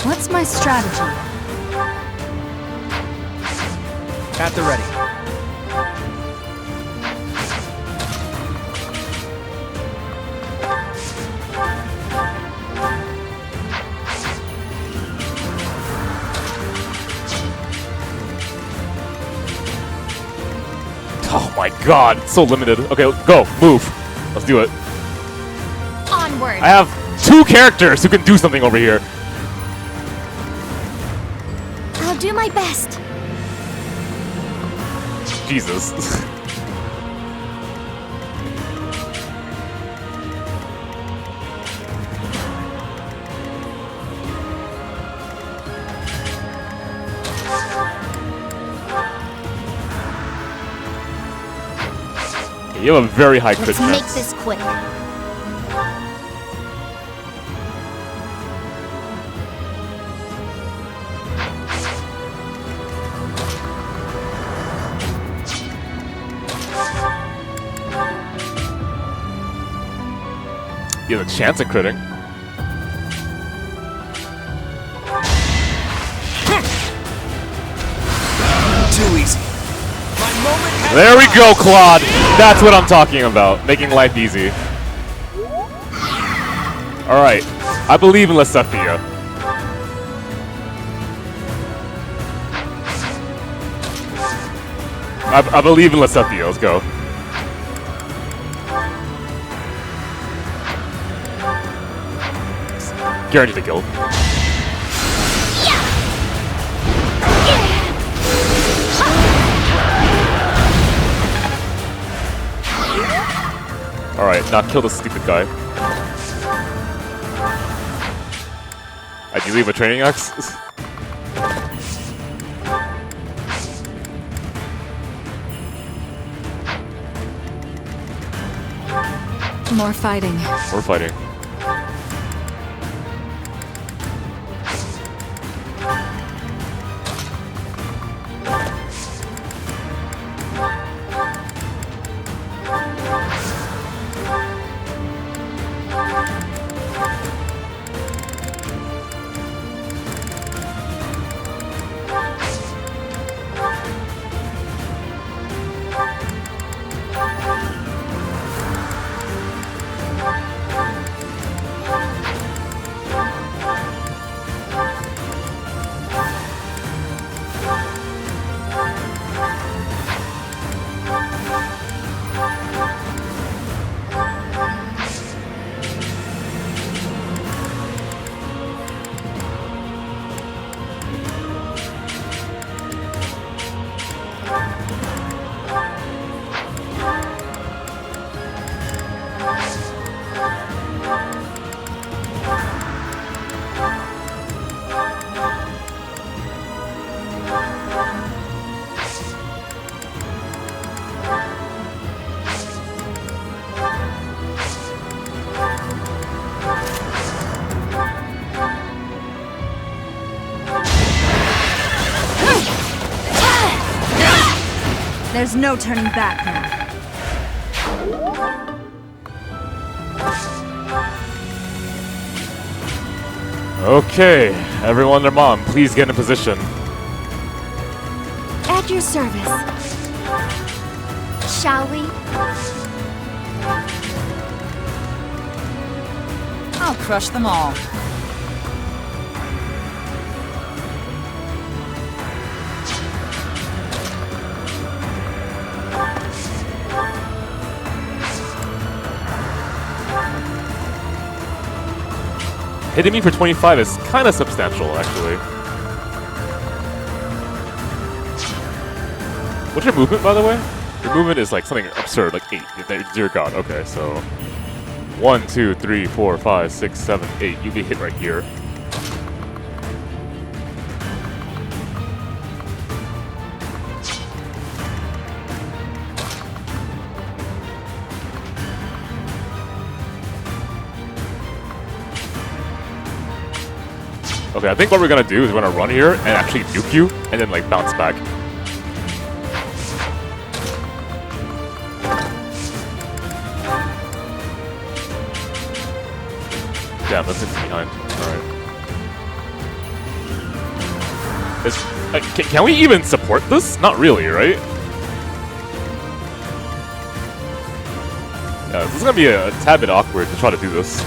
What's my strategy? At the ready. Oh my god, it's so limited. Okay, go, move. Let's do it. Onward! I have 2 characters who can do something over here. I'll do my best. Jesus. You have a very high crit Let's chance. make this quick. You have a chance of critting. Too easy. My moment has There we go, Claude. That's what I'm talking about. Making life easy. Alright. I believe in Lesethia. I believe in Lesethia. Let's go. Guaranteed to kill. Alright, now kill this stupid guy. Do you leave a training axe? More fighting. We're fighting. There's no turning back now. Okay, everyone and their mom, please get in position. At your service. Shall we? I'll crush them all. Hitting me for 25 is kind of substantial, actually. What's your movement, by the way? Your movement is like something absurd, like 8. Dear God. Okay, so 1, 2, 3, 4, 5, 6, 7, 8. You'll be hit right here. Okay, I think what we're gonna do is we're gonna run here and actually nuke you, and then like bounce back. Damn, that's behind. Alright. Can we even support this? Not really, right? Yeah, this is gonna be a tad bit awkward to try to do this.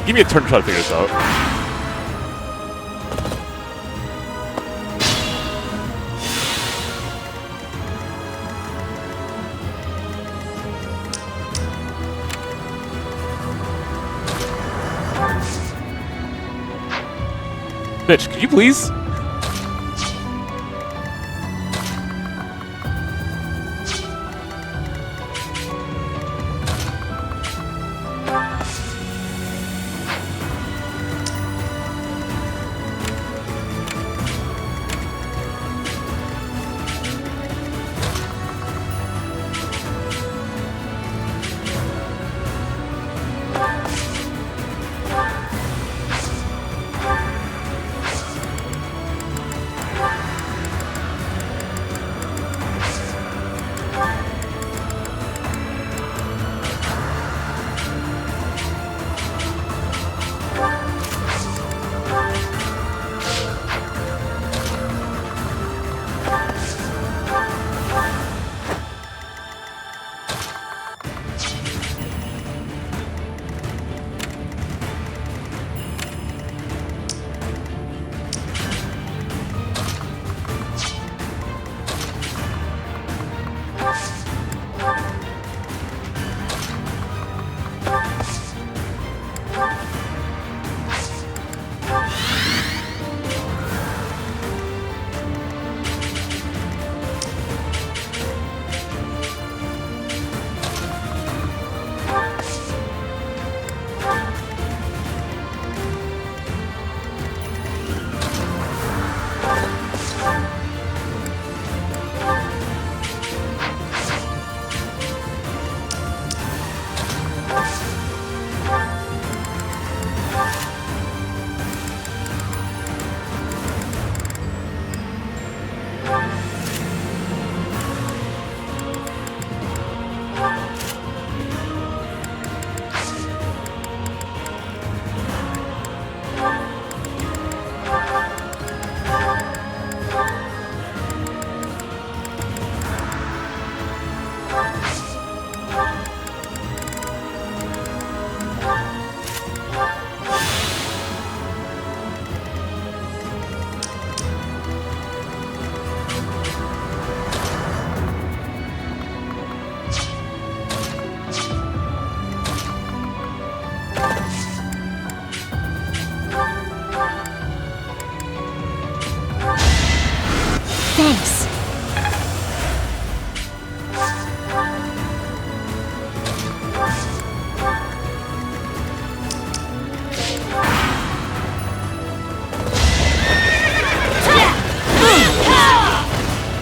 Give me a turn to try to figure this out. Bitch, could you please?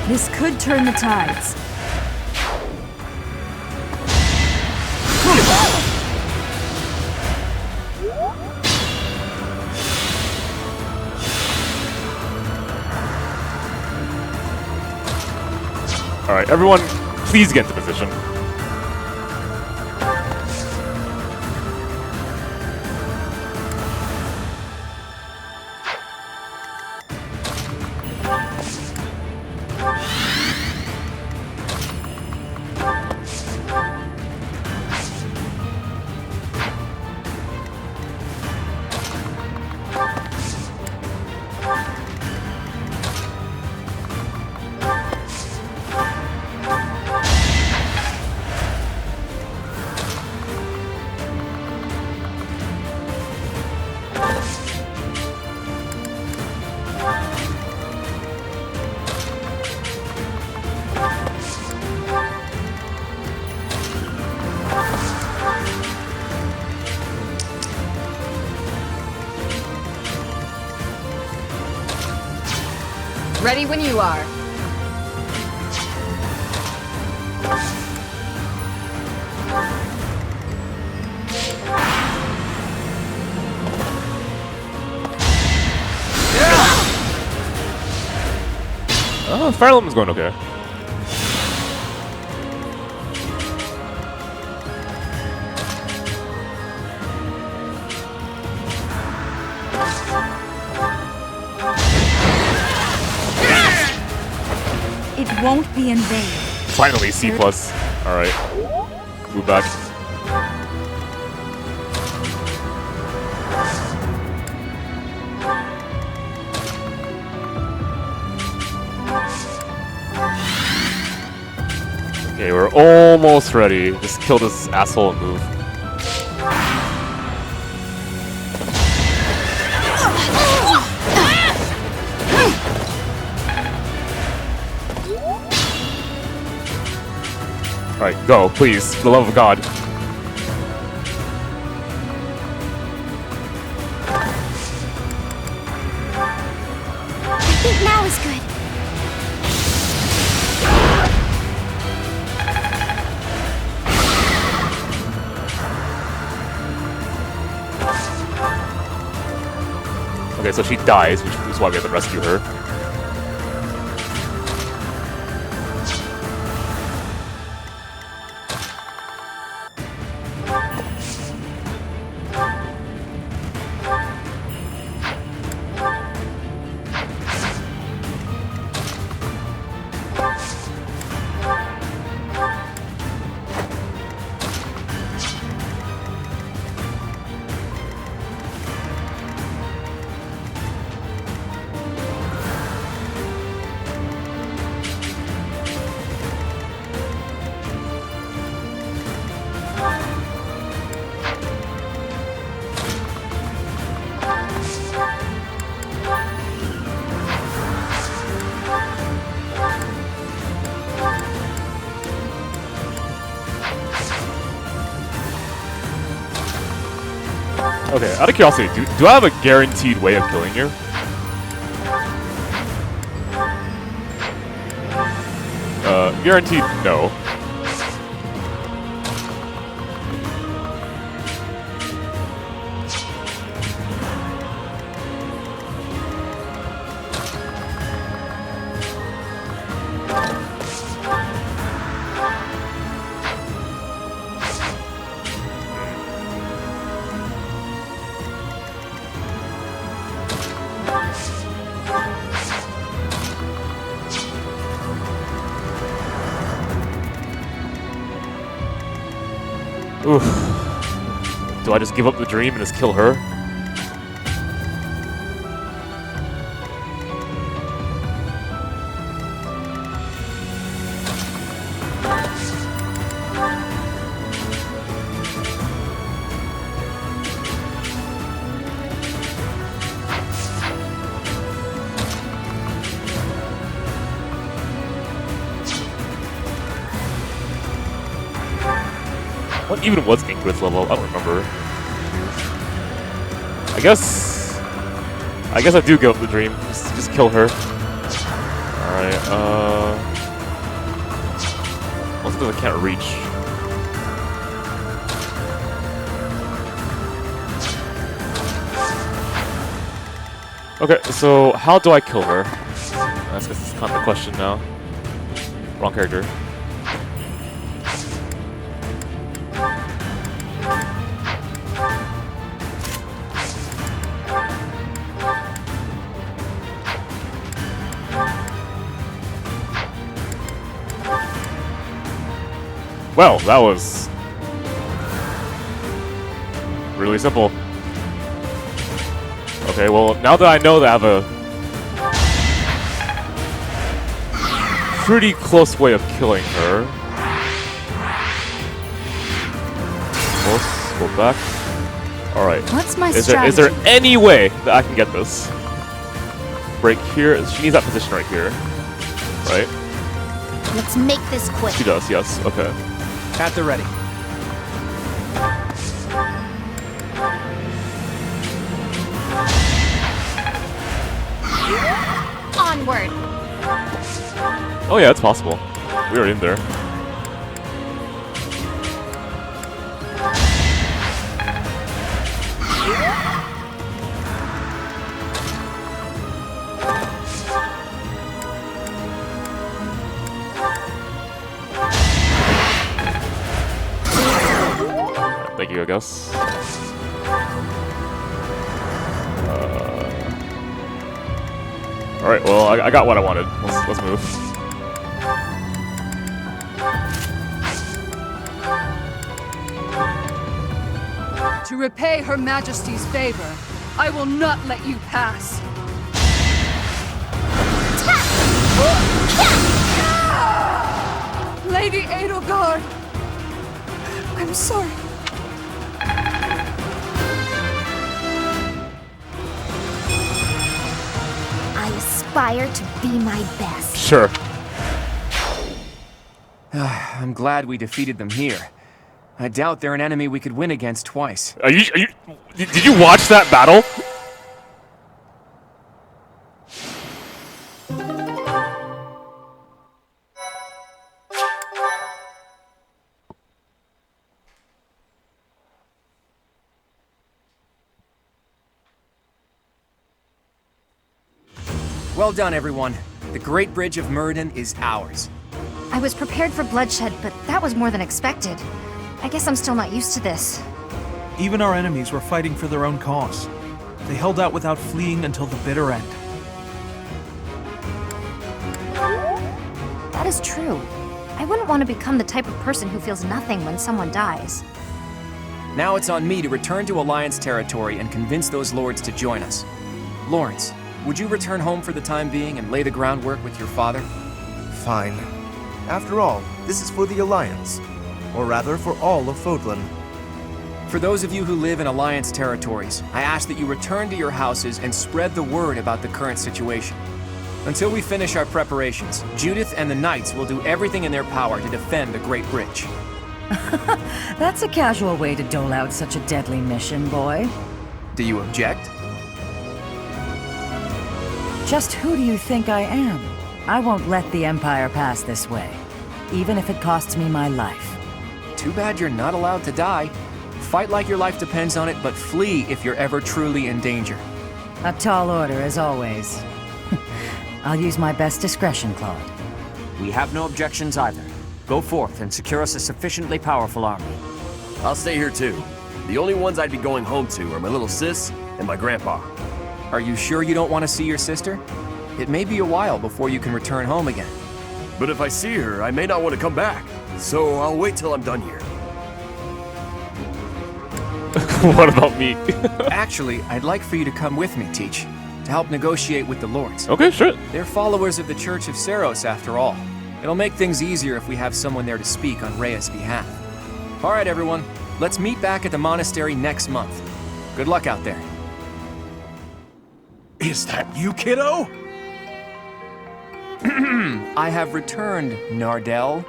This could turn the tides. Alright, everyone, please get into position. Ready when you are. Oh, Fire Emblem's going okay. It won't be in vain. Finally, C+. Alright. Move back. Okay, we're almost ready. Just kill this asshole and move. Alright, go, please, for the love of God. I think now is good. Okay, so she dies, which is why we have to rescue her. Okay, out of curiosity, do I have a guaranteed way of killing you? Guaranteed no. Oof. Do I just give up the dream and just kill her? What even was Ingrid's level? I don't remember. I guess I do give up the dream. Just kill her. Alright, most of them I can't reach. Okay, so how do I kill her? That's kind of the question now. Wrong character. Well, that was really simple. Okay, well, now that I know that I have a pretty close way of killing her. Close, go back. Alright. What's my Is strategy? there any way that I can get this? Break here. She needs that position right here. Right? Let's make this quick. She does, yes. Okay. At the ready. Onward. Oh yeah, it's possible. We were in there. Thank you, I guess. Alright, well, I got what I wanted. Let's move. To repay Her Majesty's favor, I will not let you pass. Lady Edelgard, I'm sorry. I aspire to be my best. Sure. I'm glad we defeated them here. I doubt they're an enemy we could win against twice. Did you watch that battle? Well done, everyone. The Great Bridge of Myrden is ours. I was prepared for bloodshed, but that was more than expected. I guess I'm still not used to this. Even our enemies were fighting for their own cause. They held out without fleeing until the bitter end. That is true. I wouldn't want to become the type of person who feels nothing when someone dies. Now it's on me to return to Alliance territory and convince those lords to join us. Lawrence, would you return home for the time being and lay the groundwork with your father? Fine. After all, this is for the Alliance. Or rather, for all of Fodlan. For those of you who live in Alliance territories, I ask that you return to your houses and spread the word about the current situation. Until we finish our preparations, Judith and the Knights will do everything in their power to defend the Great Bridge. That's a casual way to dole out such a deadly mission, boy. Do you object? Just who do you think I am? I won't let the Empire pass this way, even if it costs me my life. Too bad you're not allowed to die. Fight like your life depends on it, but flee if you're ever truly in danger. A tall order, as always. I'll use my best discretion, Claude. We have no objections either. Go forth and secure us a sufficiently powerful army. I'll stay here too. The only ones I'd be going home to are my little sis and my grandpa. Are you sure you don't want to see your sister? It may be a while before you can return home again. But if I see her, I may not want to come back. So I'll wait till I'm done here. What about me? Actually, I'd like for you to come with me, Teach, to help negotiate with the lords. Okay, sure. They're followers of the Church of Seros, after all. It'll make things easier if we have someone there to speak on Rhea's behalf. All right, everyone. Let's meet back at the monastery next month. Good luck out there. Is that you, kiddo? I have returned, Nardell.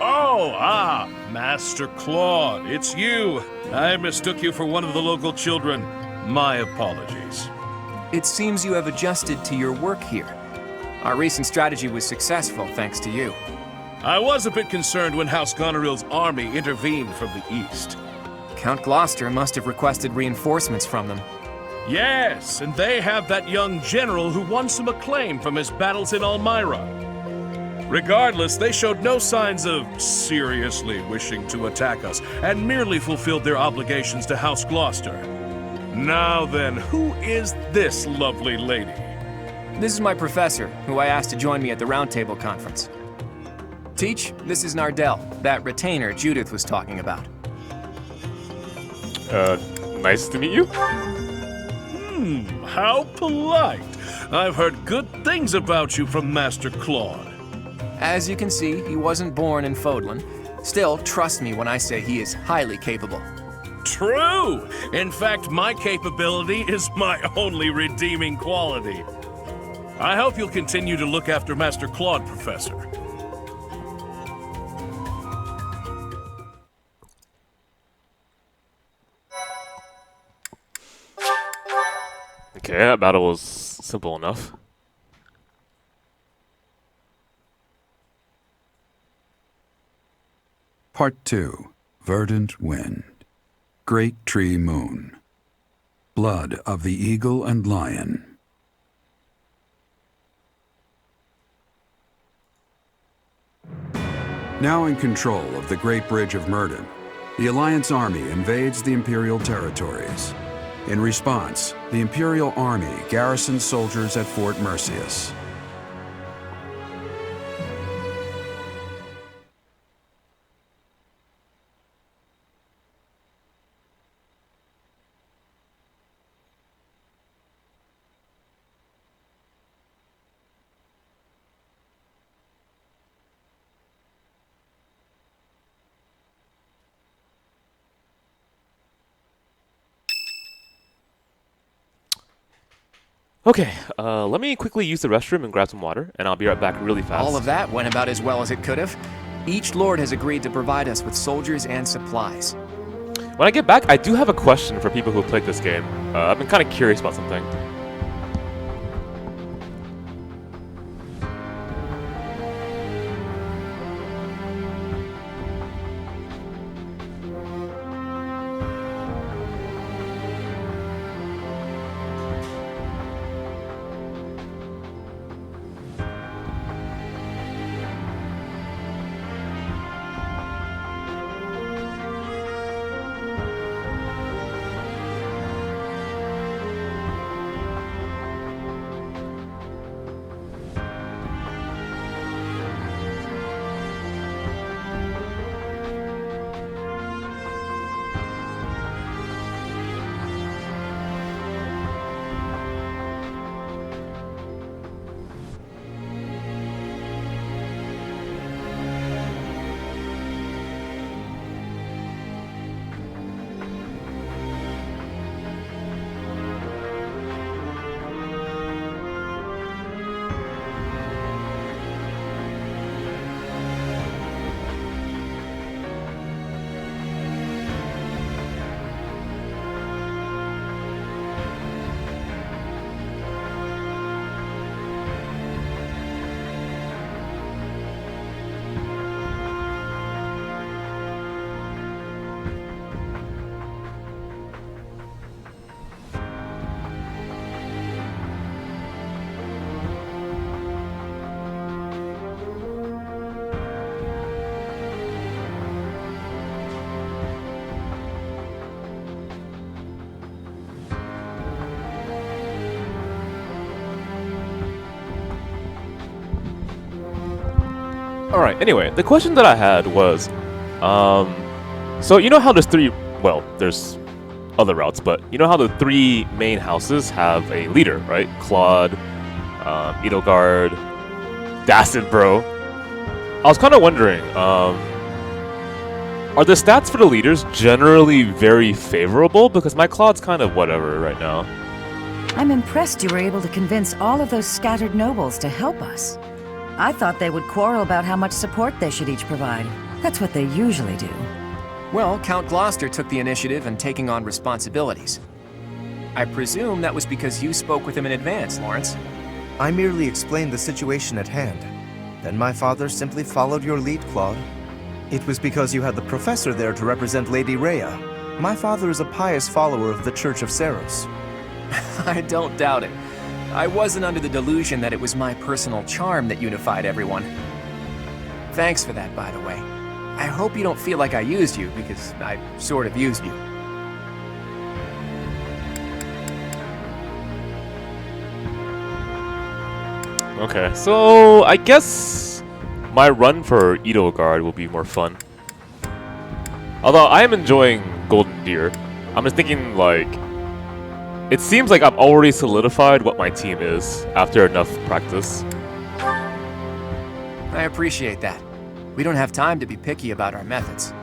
Oh, Master Claude, it's you. I mistook you for one of the local children. My apologies. It seems you have adjusted to your work here. Our recent strategy was successful thanks to you. I was a bit concerned when House Goneril's army intervened from the east. Count Gloucester must have requested reinforcements from them. Yes, and they have that young general who won some acclaim from his battles in Almyra. Regardless, they showed no signs of seriously wishing to attack us, and merely fulfilled their obligations to House Gloucester. Now then, who is this lovely lady? This is my professor, who I asked to join me at the Roundtable Conference. Teach, this is Nardell, that retainer Judith was talking about. Nice to meet you. How polite. I've heard good things about you from Master Claude. As you can see, he wasn't born in Fodlan. Still, trust me when I say he is highly capable. True! In fact, my capability is my only redeeming quality. I hope you'll continue to look after Master Claude, Professor. Okay, that battle was simple enough. Part 2. Verdant Wind. Great Tree Moon. Blood of the Eagle and Lion. Now in control of the Great Bridge of Myrddin, the Alliance army invades the Imperial territories. In response, the Imperial army garrisons soldiers at Fort Mercius. Okay, let me quickly use the restroom and grab some water, and I'll be right back really fast. All of that went about as well as it could have. Each lord has agreed to provide us with soldiers and supplies. When I get back, I do have a question for people who have played this game. I've been kind of curious about something. Alright, anyway, the question that I had was, so you know how there's there's other routes, but you know how the three main houses have a leader, right? Claude, Edelgard, Dacid Bro. I was kind of wondering, are the stats for the leaders generally very favorable? Because my Claude's kind of whatever right now. I'm impressed you were able to convince all of those scattered nobles to help us. I thought they would quarrel about how much support they should each provide. That's what they usually do. Well, Count Gloucester took the initiative in taking on responsibilities. I presume that was because you spoke with him in advance, Lawrence. I merely explained the situation at hand. Then my father simply followed your lead, Claude. It was because you had the professor there to represent Lady Rhea. My father is a pious follower of the Church of Seros. I don't doubt it. I wasn't under the delusion that it was my personal charm that unified everyone. Thanks for that, by the way. I hope you don't feel like I used you, because I sort of used you. Okay, so I guess my run for Edelgard will be more fun. Although I am enjoying Golden Deer. I'm just thinking, like, it seems like I've already solidified what my team is after enough practice. I appreciate that. We don't have time to be picky about our methods.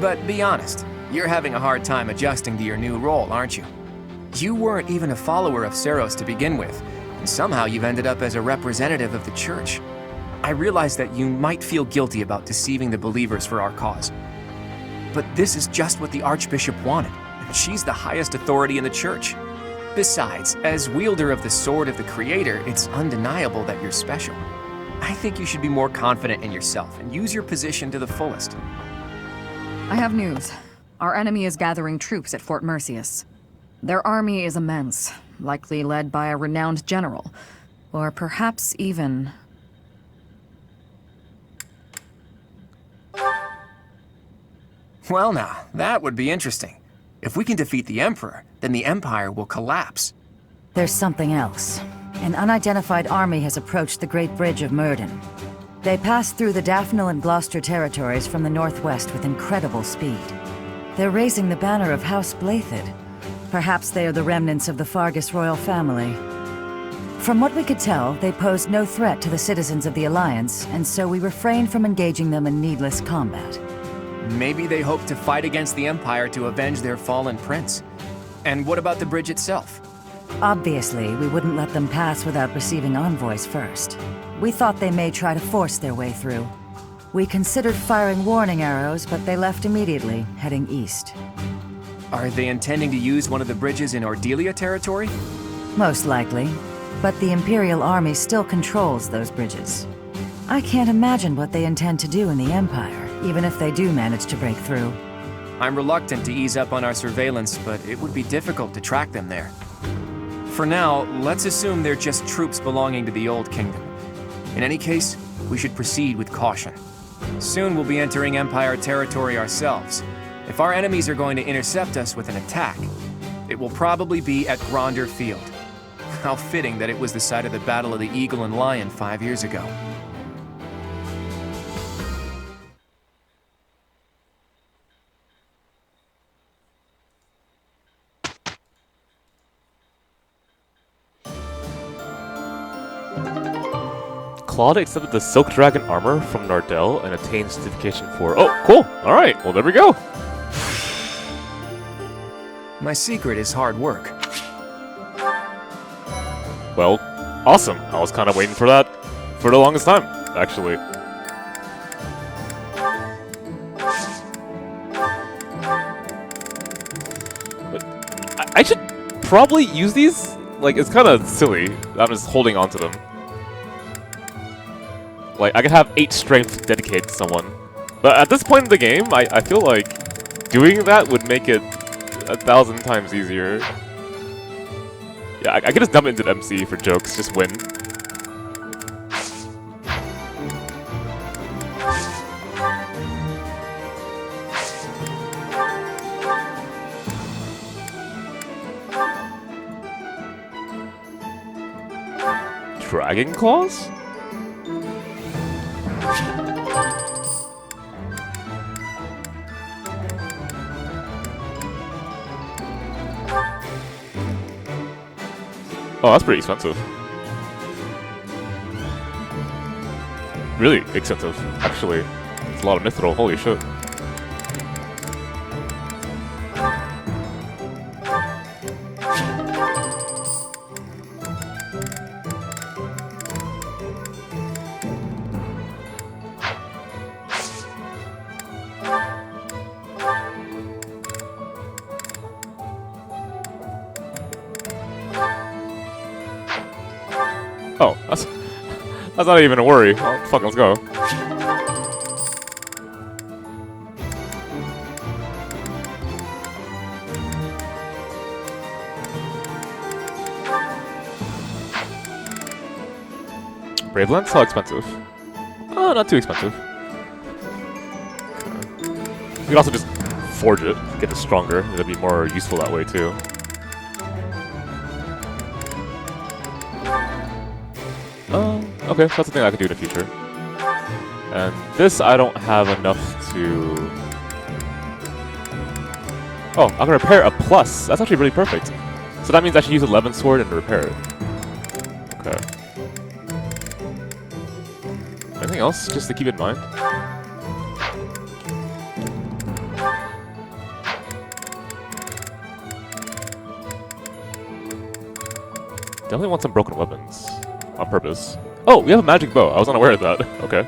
But be honest, you're having a hard time adjusting to your new role, aren't you? You weren't even a follower of Seros to begin with, and somehow you've ended up as a representative of the Church. I realize that you might feel guilty about deceiving the believers for our cause. But this is just what the Archbishop wanted, and she's the highest authority in the Church. Besides, as wielder of the Sword of the Creator, it's undeniable that you're special. I think you should be more confident in yourself and use your position to the fullest. I have news. Our enemy is gathering troops at Fort Mercius. Their army is immense, likely led by a renowned general, or perhaps even... Well now, that would be interesting. If we can defeat the Emperor, then the Empire will collapse. There's something else. An unidentified army has approached the Great Bridge of Myrden. They passed through the Daphne and Gloucester territories from the northwest with incredible speed. They're raising the banner of House Blathid. Perhaps they are the remnants of the Fargus royal family. From what we could tell, they posed no threat to the citizens of the Alliance, and so we refrained from engaging them in needless combat. Maybe they hope to fight against the Empire to avenge their fallen prince. And what about the bridge itself? Obviously, we wouldn't let them pass without receiving envoys first. We thought they may try to force their way through. We considered firing warning arrows, but they left immediately, heading east. Are they intending to use one of the bridges in Ordelia territory? Most likely, but the Imperial Army still controls those bridges. I can't imagine what they intend to do in the Empire, even if they do manage to break through. I'm reluctant to ease up on our surveillance, but it would be difficult to track them there. For now, let's assume they're just troops belonging to the Old Kingdom. In any case, we should proceed with caution. Soon we'll be entering Empire territory ourselves. If our enemies are going to intercept us with an attack, it will probably be at Gronder Field. How fitting that it was the site of the Battle of the Eagle and Lion 5 years ago. Claude accepted the Silk Dragon armor from Nardell and attained certification for... Oh, cool! Alright, well there we go! My secret is hard work. Well, awesome. I was kind of waiting for that for the longest time, actually. But I should probably use these? Like, it's kind of silly. I'm just holding on to them. Like, I could have 8 strength dedicated to someone. But at this point in the game, I feel like doing that would make it 1,000 times easier. Yeah, I could just dump into the MC for jokes, just win. Dragon Claws? Oh, that's pretty expensive. Really expensive, actually. It's a lot of mithril, holy shit. Oh, that's not even a worry. Well, fuck, let's go. Brave Lance? How expensive? Oh, not too expensive. You could also just forge it, get it stronger. It'd be more useful that way too. Okay, that's the thing I could do in the future. And this I don't have enough to... Oh, I can repair a plus. That's actually really perfect. So that means I should use 11 sword and repair it. Okay. Anything else just to keep in mind? Definitely want some broken weapons. On purpose. Oh, we have a magic bow. I was unaware of that. Okay.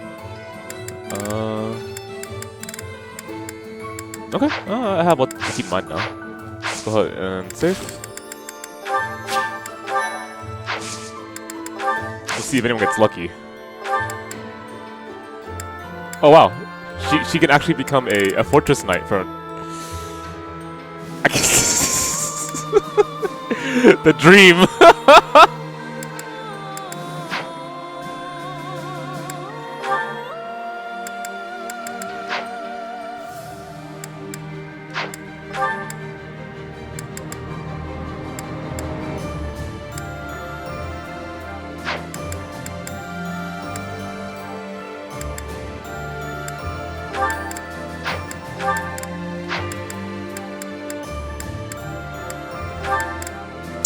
Okay. I have what to keep in mind now. Let's go ahead and save. Let's see if anyone gets lucky. Oh wow, she can actually become a fortress knight for the dream.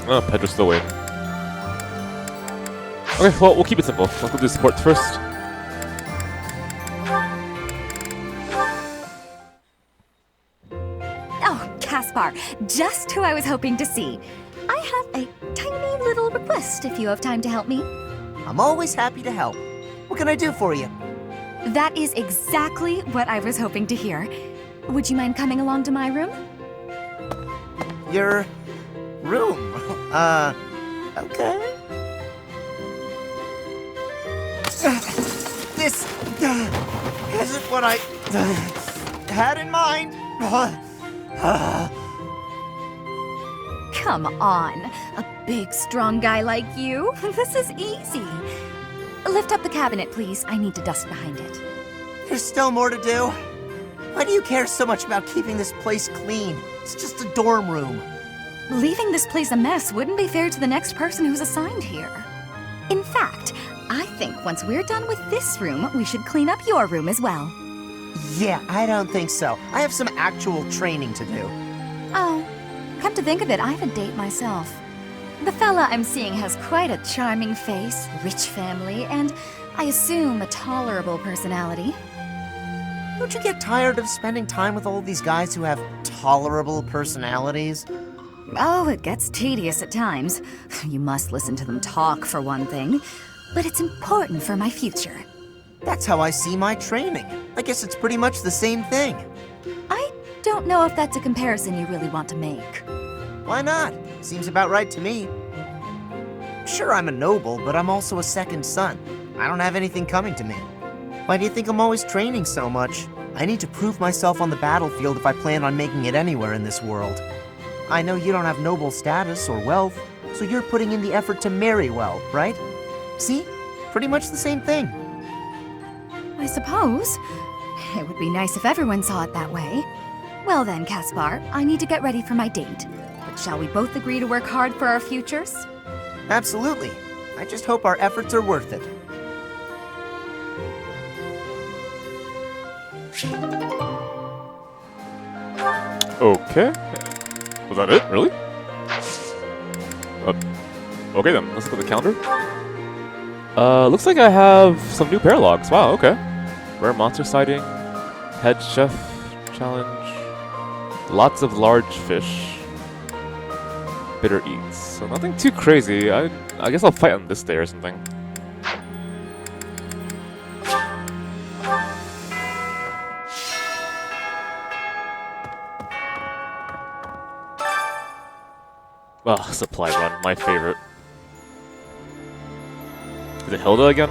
Oh, Pedra's still waiting. Okay, well, we'll keep it simple. Let's go do support first. Oh, Caspar, just who I was hoping to see. I have a tiny little request if you have time to help me. I'm always happy to help. What can I do for you? That is exactly what I was hoping to hear. Would you mind coming along to my room? Your room? Okay. This isn't what I had in mind. Come on, a big, strong guy like you. This is easy. Lift up the cabinet, please. I need to dust behind it. There's still more to do. Why do you care so much about keeping this place clean? It's just a dorm room. Leaving this place a mess wouldn't be fair to the next person who's assigned here. In fact, I think once we're done with this room, we should clean up your room as well. Yeah, I don't think so. I have some actual training to do. Oh, come to think of it, I have a date myself. The fella I'm seeing has quite a charming face, rich family, and I assume a tolerable personality. Don't you get tired of spending time with all these guys who have tolerable personalities? Oh, it gets tedious at times. You must listen to them talk, for one thing. But it's important for my future. That's how I see my training. I guess it's pretty much the same thing. I don't know if that's a comparison you really want to make. Why not? Seems about right to me. Sure, I'm a noble, but I'm also a second son. I don't have anything coming to me. Why do you think I'm always training so much? I need to prove myself on the battlefield if I plan on making it anywhere in this world. I know you don't have noble status or wealth, so you're putting in the effort to marry well, right? See? Pretty much the same thing. I suppose. It would be nice if everyone saw it that way. Well then, Caspar, I need to get ready for my date. But shall we both agree to work hard for our futures? Absolutely. I just hope our efforts are worth it. Okay. Was that it? Really? Okay then, let's look at the calendar. Looks like I have some new paralogs. Wow, okay. Rare monster sighting, head chef challenge, lots of large fish, bitter eats. So nothing too crazy. I guess I'll fight on this day or something. Supply run, my favorite. Is it Hilda again?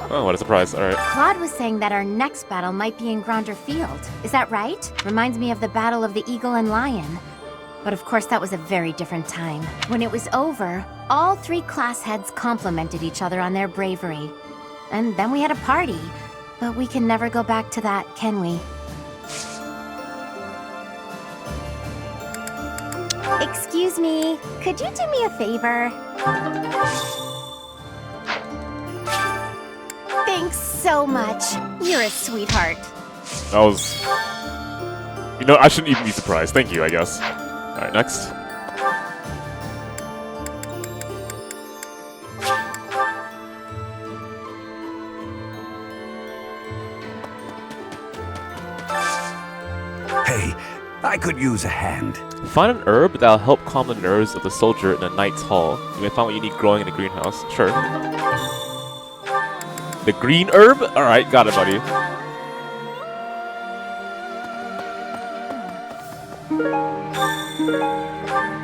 Oh, what a surprise. Alright. Claude was saying that our next battle might be in Gronder Field. Is that right? Reminds me of the Battle of the Eagle and Lion. But of course that was a very different time. When it was over, all 3 class heads complimented each other on their bravery. And then we had a party. But we can never go back to that, can we? Excuse me, could you do me a favor? Thanks so much. You're a sweetheart. That was... You know, I shouldn't even be surprised. Thank you, I guess. Alright, next. Hey, I could use a hand. Find an herb that'll help calm the nerves of the soldier in a knight's hall. You may find what you need growing in the greenhouse. Sure. The green herb? Alright, got it, buddy.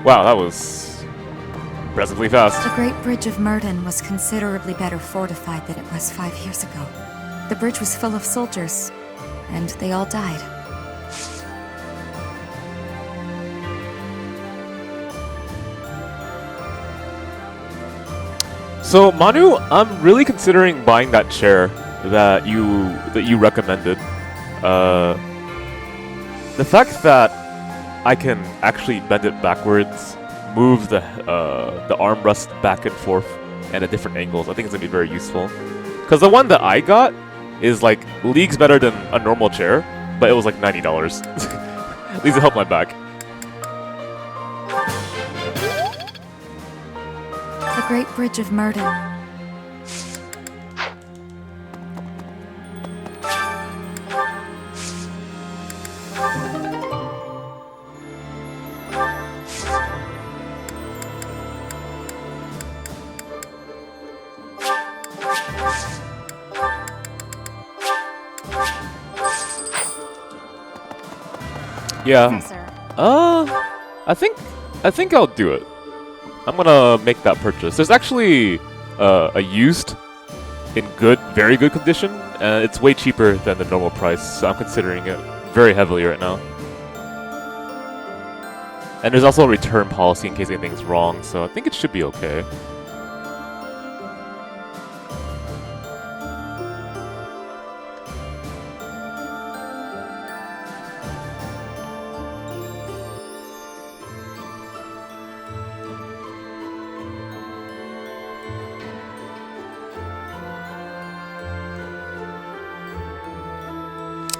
Wow, that was impressively fast. The Great Bridge of Murden was considerably better fortified than it was 5 years ago. The bridge was full of soldiers, and they all died. So Manu, I'm really considering buying that chair that you recommended. The fact that I can actually bend it backwards, move the armrest back and forth, and at different angles, I think it's gonna be very useful. Because the one that I got is like leagues better than a normal chair, but it was like $90. At least it helped my back. The Great Bridge of Murden. Yeah. I think I'll do it. I'm gonna make that purchase. There's actually a used in very good condition, and it's way cheaper than the normal price, so I'm considering it very heavily right now. And there's also a return policy in case anything's wrong, so I think it should be okay.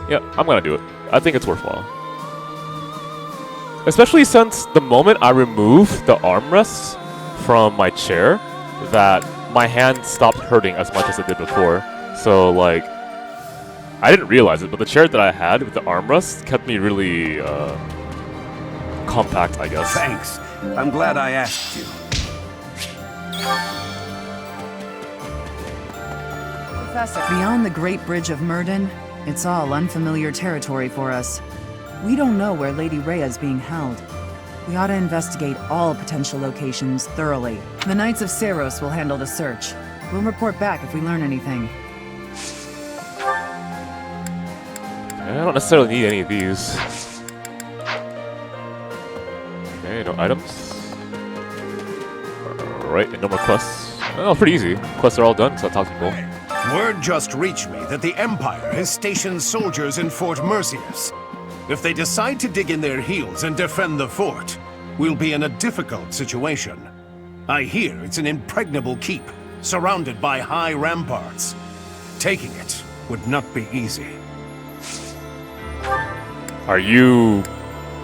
Yeah, I'm gonna do it. I think it's worthwhile. Especially since the moment I remove the armrests from my chair, that my hand stopped hurting as much as it did before. So, like, I didn't realize it, but the chair that I had with the armrests kept me really, compact, I guess. Thanks. I'm glad I asked you. Professor, beyond the Great Bridge of Murden, it's all unfamiliar territory for us. We don't know where Lady Rhea's being held. We ought to investigate all potential locations thoroughly. The Knights of Seiros will handle the search. We'll report back if we learn anything. I don't necessarily need any of these. Okay, no items. Alright, and no more quests. Oh, pretty easy. Quests are all done, so I'll talk to people. Word just reached me that the Empire has stationed soldiers in Fort Mercius. If they decide to dig in their heels and defend the fort, we'll be in a difficult situation. I hear it's an impregnable keep, surrounded by high ramparts. Taking it would not be easy. Are you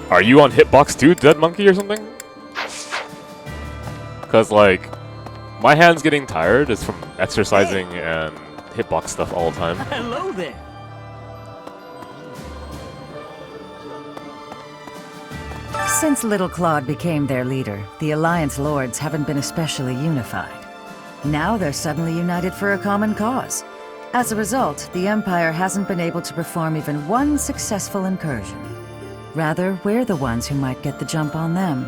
on Hitbox 2, Dead Monkey, or something? Cause like, my hand's getting tired is from exercising and hitbox stuff all the time. Hello there. Since Little Claude became their leader, the Alliance Lords haven't been especially unified. Now they're suddenly united for a common cause. As a result, the Empire hasn't been able to perform even one successful incursion. Rather, we're the ones who might get the jump on them.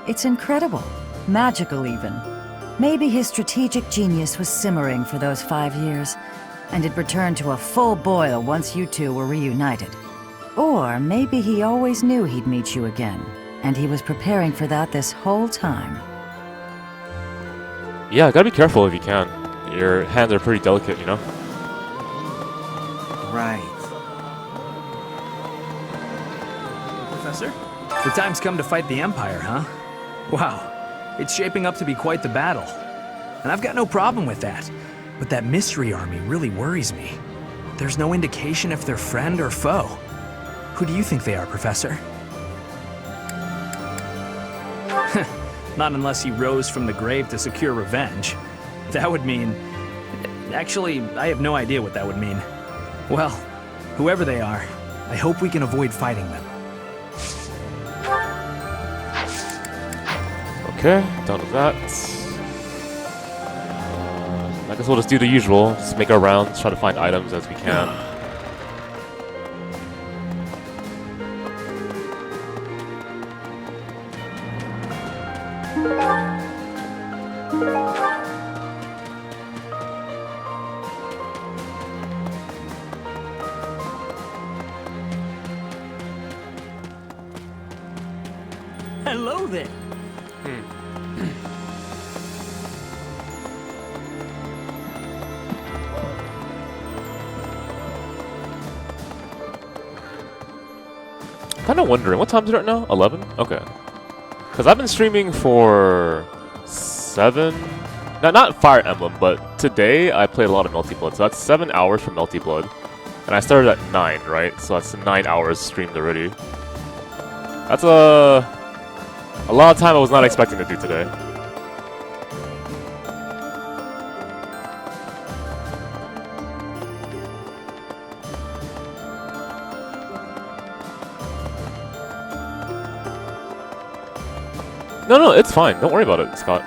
It's incredible. Magical, even. Maybe his strategic genius was simmering for those 5 years, and it returned to a full boil once you two were reunited. Or maybe he always knew he'd meet you again, and he was preparing for that this whole time. Yeah, gotta be careful if you can. Your hands are pretty delicate, you know? Right. Professor? The time's come to fight the Empire, huh? Wow. It's shaping up to be quite the battle. And I've got no problem with that. But that mystery army really worries me. There's no indication if they're friend or foe. Who do you think they are, Professor? Not unless he rose from the grave to secure revenge. That would mean... Actually, I have no idea what that would mean. Well, whoever they are, I hope we can avoid fighting them. Okay, done with that. I guess we'll just do the usual. Just make our rounds, try to find items as we can. Hello there. Kind of wondering, what time is it right now? 11? Okay. Because I've been streaming for 7... Not Fire Emblem, but today I played a lot of Melty Blood. So that's 7 hours for Melty Blood. And I started at 9, right? So that's 9 hours streamed already. That's a lot of time I was not expecting to do today. No, it's fine. Don't worry about it, Scott.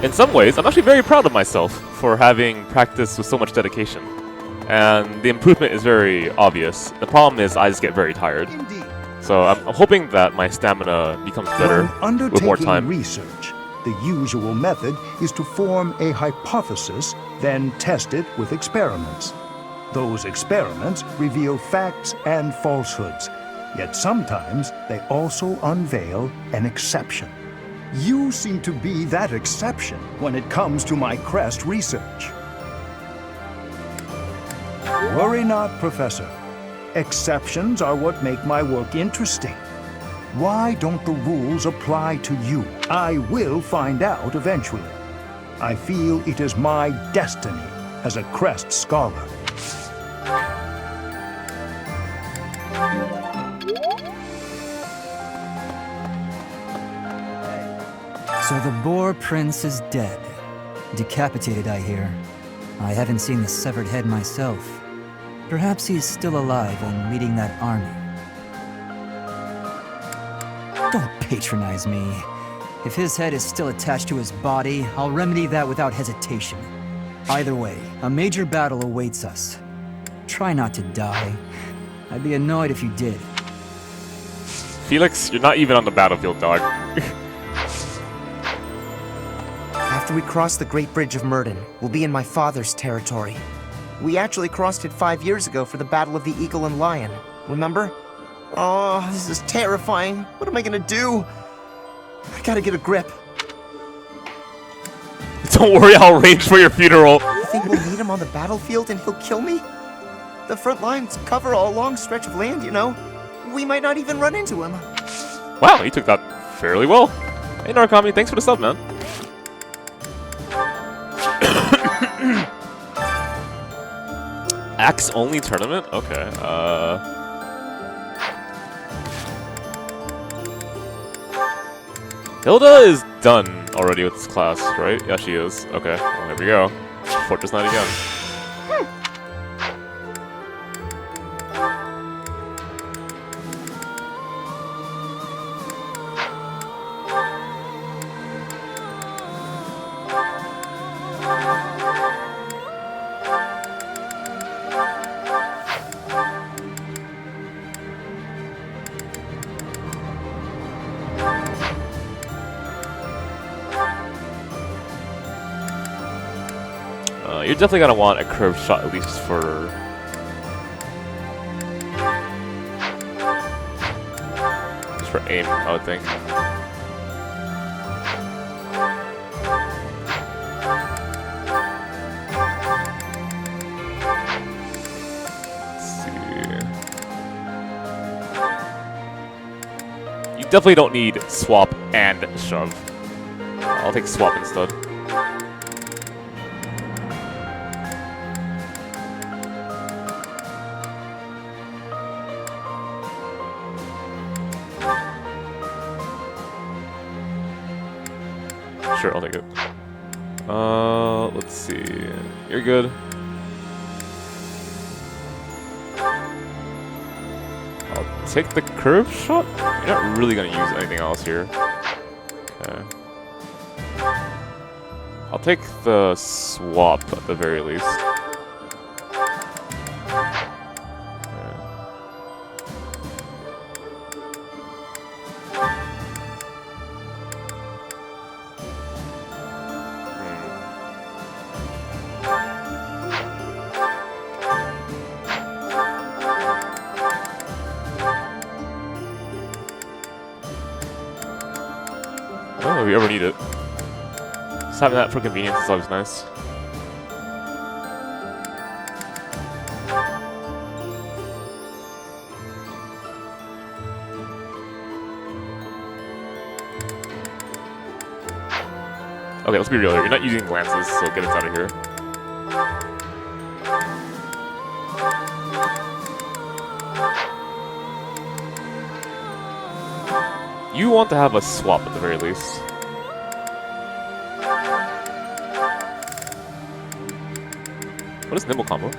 In some ways, I'm actually very proud of myself for having practiced with so much dedication. And the improvement is very obvious. The problem is I just get very tired. So I'm hoping that my stamina becomes better with more time. Research, the usual method is to form a hypothesis, then test it with experiments. Those experiments reveal facts and falsehoods. Yet sometimes they also unveil an exception. You seem to be that exception when it comes to my crest research. Worry not, Professor. Exceptions are what make my work interesting. Why don't the rules apply to you? I will find out eventually. I feel it is my destiny as a crest scholar. So the Boar Prince is dead. Decapitated, I hear. I haven't seen the severed head myself. Perhaps he's still alive and leading that army. Don't patronize me. If his head is still attached to his body, I'll remedy that without hesitation. Either way, a major battle awaits us. Try not to die. I'd be annoyed if you did. Felix, you're not even on the battlefield, dog. After we cross the Great Bridge of Murden, we'll be in my father's territory. We actually crossed it 5 years ago for the Battle of the Eagle and Lion. Remember? Oh, this is terrifying. What am I gonna do? I gotta get a grip. Don't worry, I'll arrange for your funeral. You think we'll meet him on the battlefield and he'll kill me? The front lines cover a long stretch of land, you know. We might not even run into him. Wow, he took that fairly well. Hey, Narukami, thanks for the sub, man. Axe only tournament? Okay, Hilda is done already with this class, right? Yeah, she is. Okay, well, there we go. Fortress Knight again. You're definitely gonna want a curved shot at least for just for aim, I would think. You definitely don't need swap and shove. I'll take swap instead. Sure, I'll take it. Let's see. You're good. I'll take the curve shot. You're not really gonna use anything else here. Okay. I'll take the swap at the very least. Oh, if you ever need it. Just having that for convenience is always nice. Okay, let's be real here. You're not using glances, so get us out of here. You want to have a swap at the very least. What is nimble combo?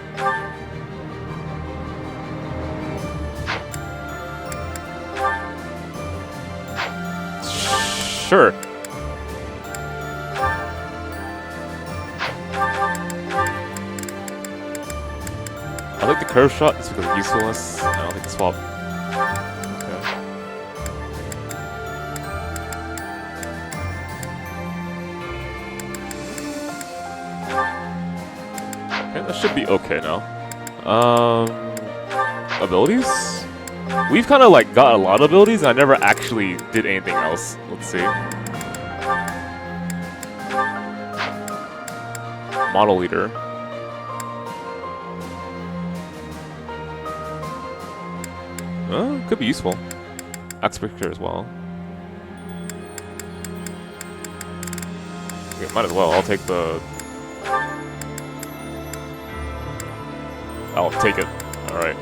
Sure. I like the curve shot just because of usefulness. I don't think the swap. That should be okay now. Abilities? We've kind of like got a lot of abilities and I never actually did anything else. Let's see. Model leader. Could be useful. Axe Breaker as well. Okay, might as well. I'll take the... I'll take it. Alright.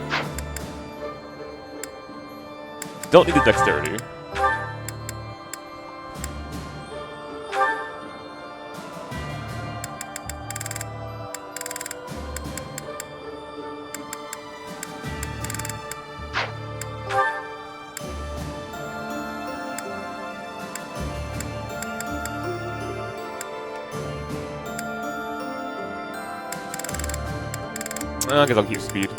Don't need the dexterity. I guess I'll keep speed.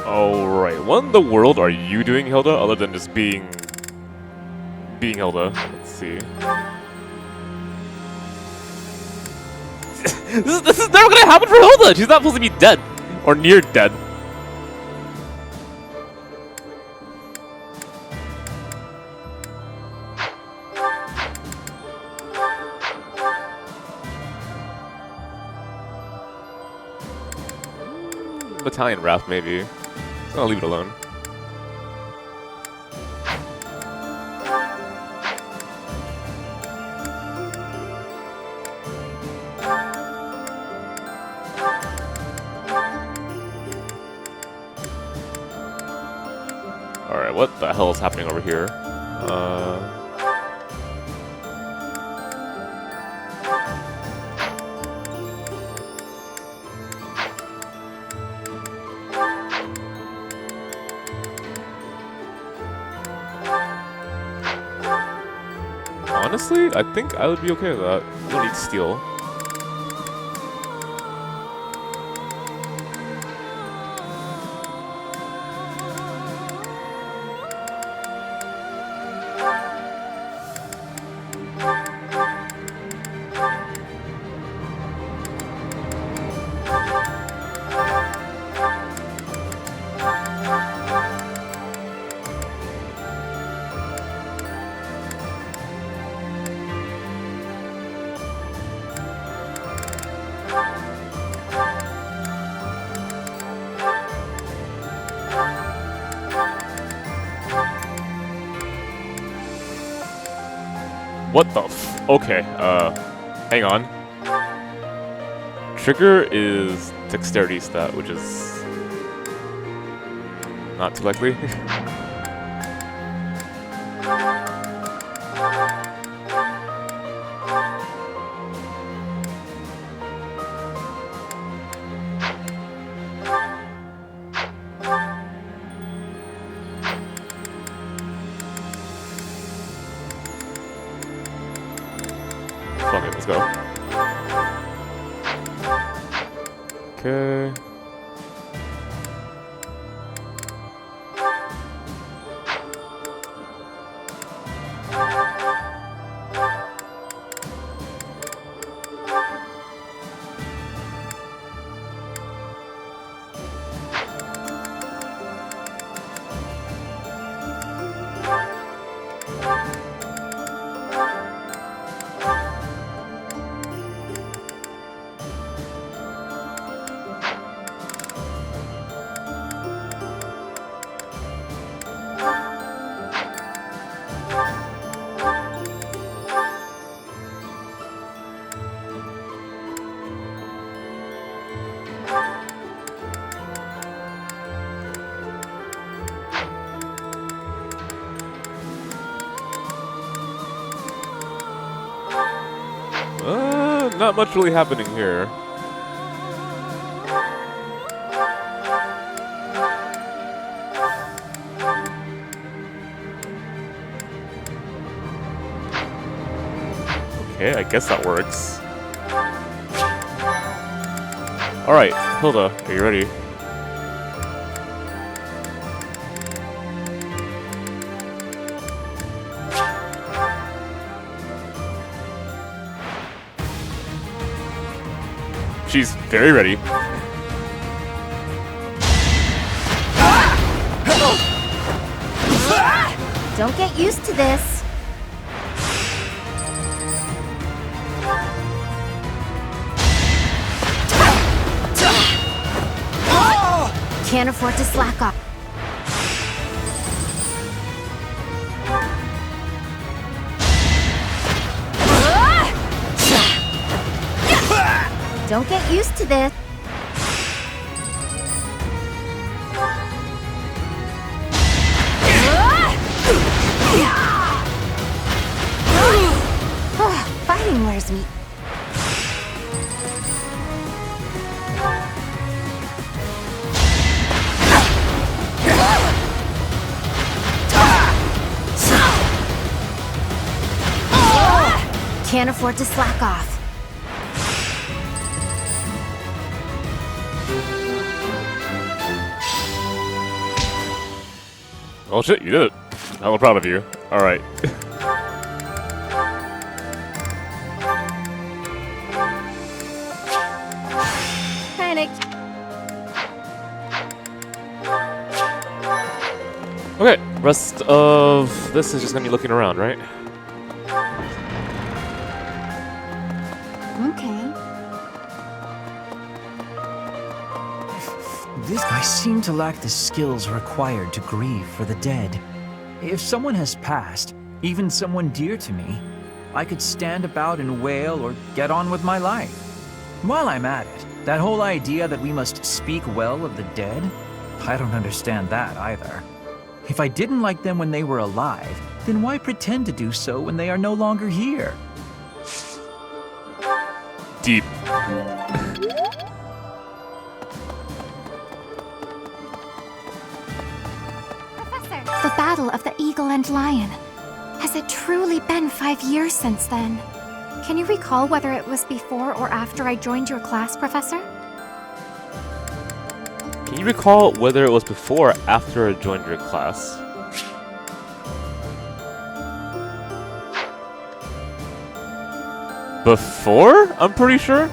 Alright, what in the world are you doing, Hilda, other than just being Hilda? Let's see. This is never gonna happen for Hilda! She's not supposed to be dead. Or near dead. Battalion Wrath, maybe. So I'll leave it alone. Alright, what the hell is happening over here? Honestly, I think I would be okay with that. We don't need steel. What the f- okay, hang on. Trigger is dexterity stat, which is not too likely. Fuck it, let's go. Okay. Not much really happening here. Okay, I guess that works. Alright, Hilda, are you ready? She's very ready. Don't get used to this. Can't afford to slack off. Don't get used to this. Fighting wears me. Can't afford to slack off. Oh shit, you did it. I'm proud of you. Alright. Panic. Okay, rest of this is just gonna be looking around, right? Okay. I seem to lack the skills required to grieve for the dead. If someone has passed, even someone dear to me, I could stand about and wail or get on with my life. While I'm at it, that whole idea that we must speak well of the dead, I don't understand that either. If I didn't like them when they were alive, then why pretend to do so when they are no longer here? Deep. The Battle of the Eagle and Lion. Has it truly been 5 years since then? Can you recall whether it was before or after I joined your class, Professor? Can you recall whether it was before or after I joined your class? Before? I'm pretty sure?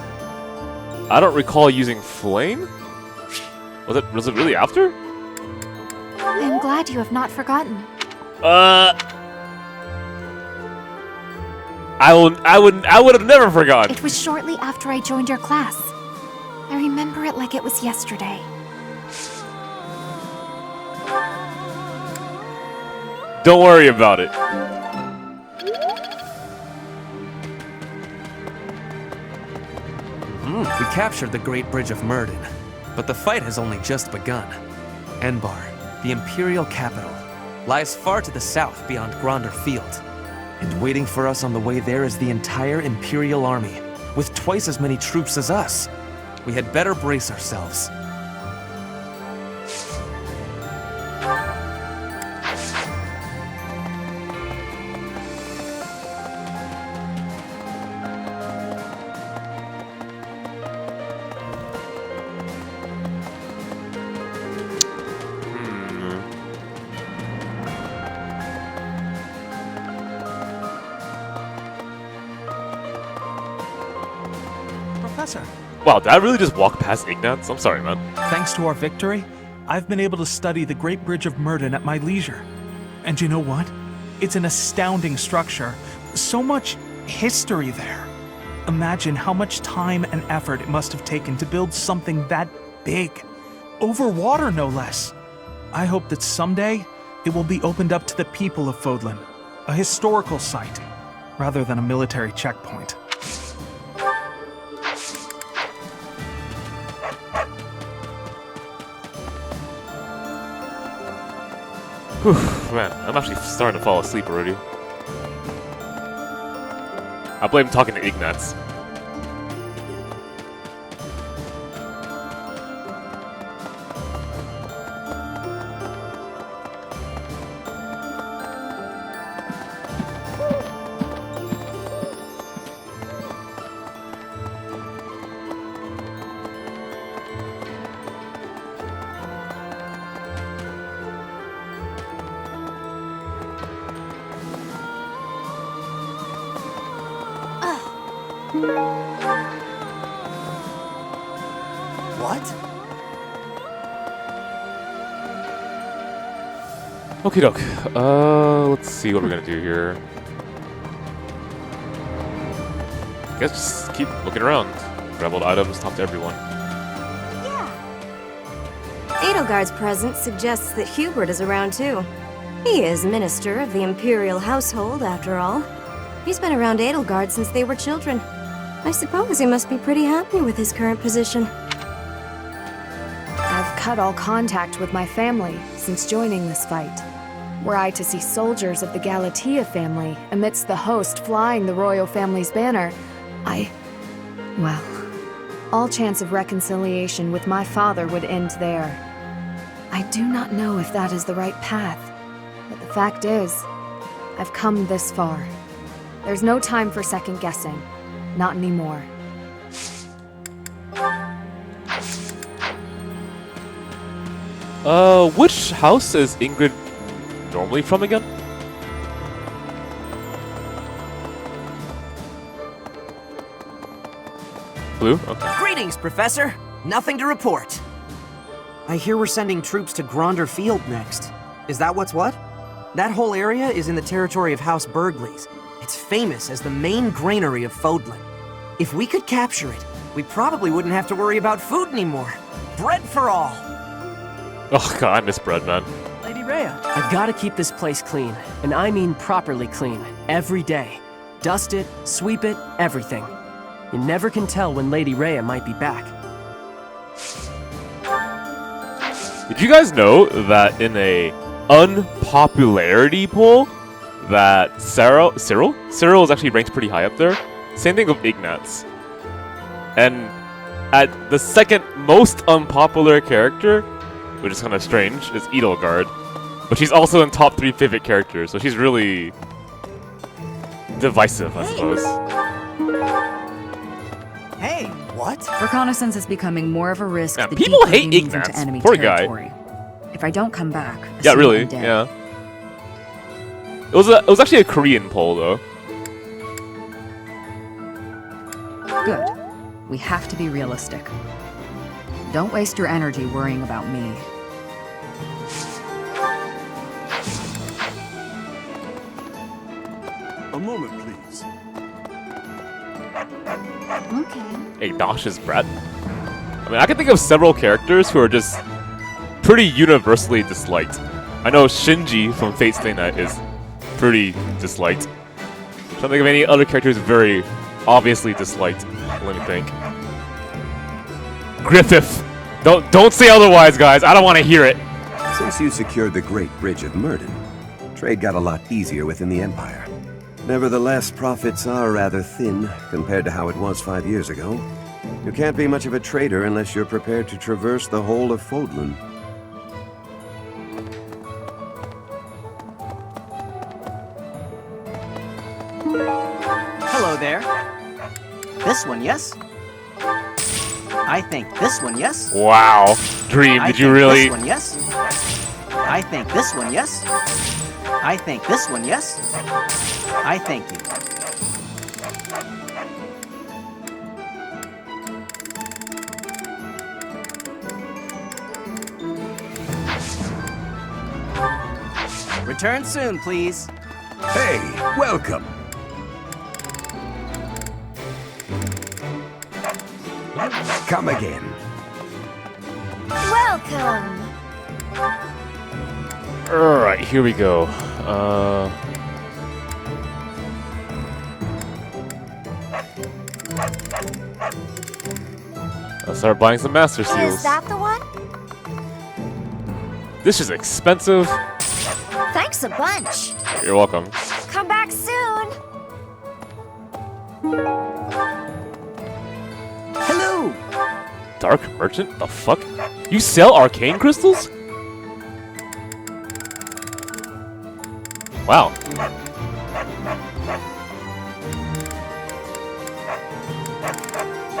I don't recall using flame? Was it really after? I am glad you have not forgotten. I would have never forgotten. It was shortly after I joined your class. I remember it like it was yesterday. Don't worry about it. We captured the Great Bridge of Murden, but the fight has only just begun. Enbar, the Imperial capital, lies far to the south beyond Gronder Field. And waiting for us on the way there is the entire Imperial army, with twice as many troops as us. We had better brace ourselves. Professor. Wow, did I really just walk past Ignatz? I'm sorry, man. Thanks to our victory, I've been able to study the Great Bridge of Murden at my leisure. And you know what? It's an astounding structure. So much history there. Imagine how much time and effort it must have taken to build something that big. Over water, no less. I hope that someday it will be opened up to the people of Fodlan. A historical site, rather than a military checkpoint. Whew, man, I'm actually starting to fall asleep already. I blame talking to Ignatz. What? Okie doke. Let's see what we're gonna do here. Guess just keep looking around. Grab old items, talk to everyone. Edelgard's presence suggests that Hubert is around too. He is Minister of the Imperial Household, after all. He's been around Edelgard since they were children. I suppose he must be pretty happy with his current position. I've cut all contact with my family since joining this fight. Were I to see soldiers of the Galatea family amidst the host flying the royal family's banner, well, all chance of reconciliation with my father would end there. I do not know if that is the right path, but the fact is, I've come this far. There's no time for second guessing. Not anymore. Which house is Ingrid normally from again? Blue? Okay. Greetings, Professor. Nothing to report. I hear we're sending troops to Gronder Field next. Is that what's what? That whole area is in the territory of House Burgleys. It's famous as the main granary of Fodlan. If we could capture it, we probably wouldn't have to worry about food anymore. Bread for all. Oh god, I miss bread, man. Lady Rhea, I've got to keep this place clean, and I mean properly clean, every day. Dust it, sweep it, everything. You never can tell when Lady Rhea might be back. Did you guys know that in a unpopularity poll that Cyril is actually ranked pretty high up there? Same thing with Ignatz. And at the second most unpopular character, which is kind of strange, is Edelgard. But she's also in top 3 favorite characters, so she's really divisive, I suppose. Hey, what? Reconnaissance is becoming more of a risk. Yeah, the people deeper hate we move into Ignatz. enemy Poor guy. territory. If I don't come back, Yeah, assume really. I'm dead. Yeah. It was actually a Korean poll though. Good. We have to be realistic. Don't waste your energy worrying about me. A moment, please. Okay. Hey, Dash's Brett. I mean, I can think of several characters who are just pretty universally disliked. I know Shinji from Fate Stay Night is pretty disliked. I'm trying to think of any other characters very obviously disliked. Let me think. Griffith! Don't say otherwise, guys. I don't want to hear it. Since you secured the Great Bridge of Murden, trade got a lot easier within the Empire. Nevertheless, profits are rather thin compared to how it was 5 years ago. You can't be much of a trader unless you're prepared to traverse the whole of Fodlan. Hello there. This one, yes? I think this one, yes? Wow. Dream, I did you think really? This one, yes? I think this one, yes? I think this one, yes? I thank you. Return soon, please. Hey, welcome. Come again. Welcome. Alright, here we go. I'll start buying some Master Seals. Is that the one? This is expensive. Thanks a bunch. You're welcome. Come back soon. Hello. Dark Merchant? The fuck? You sell arcane crystals? Wow.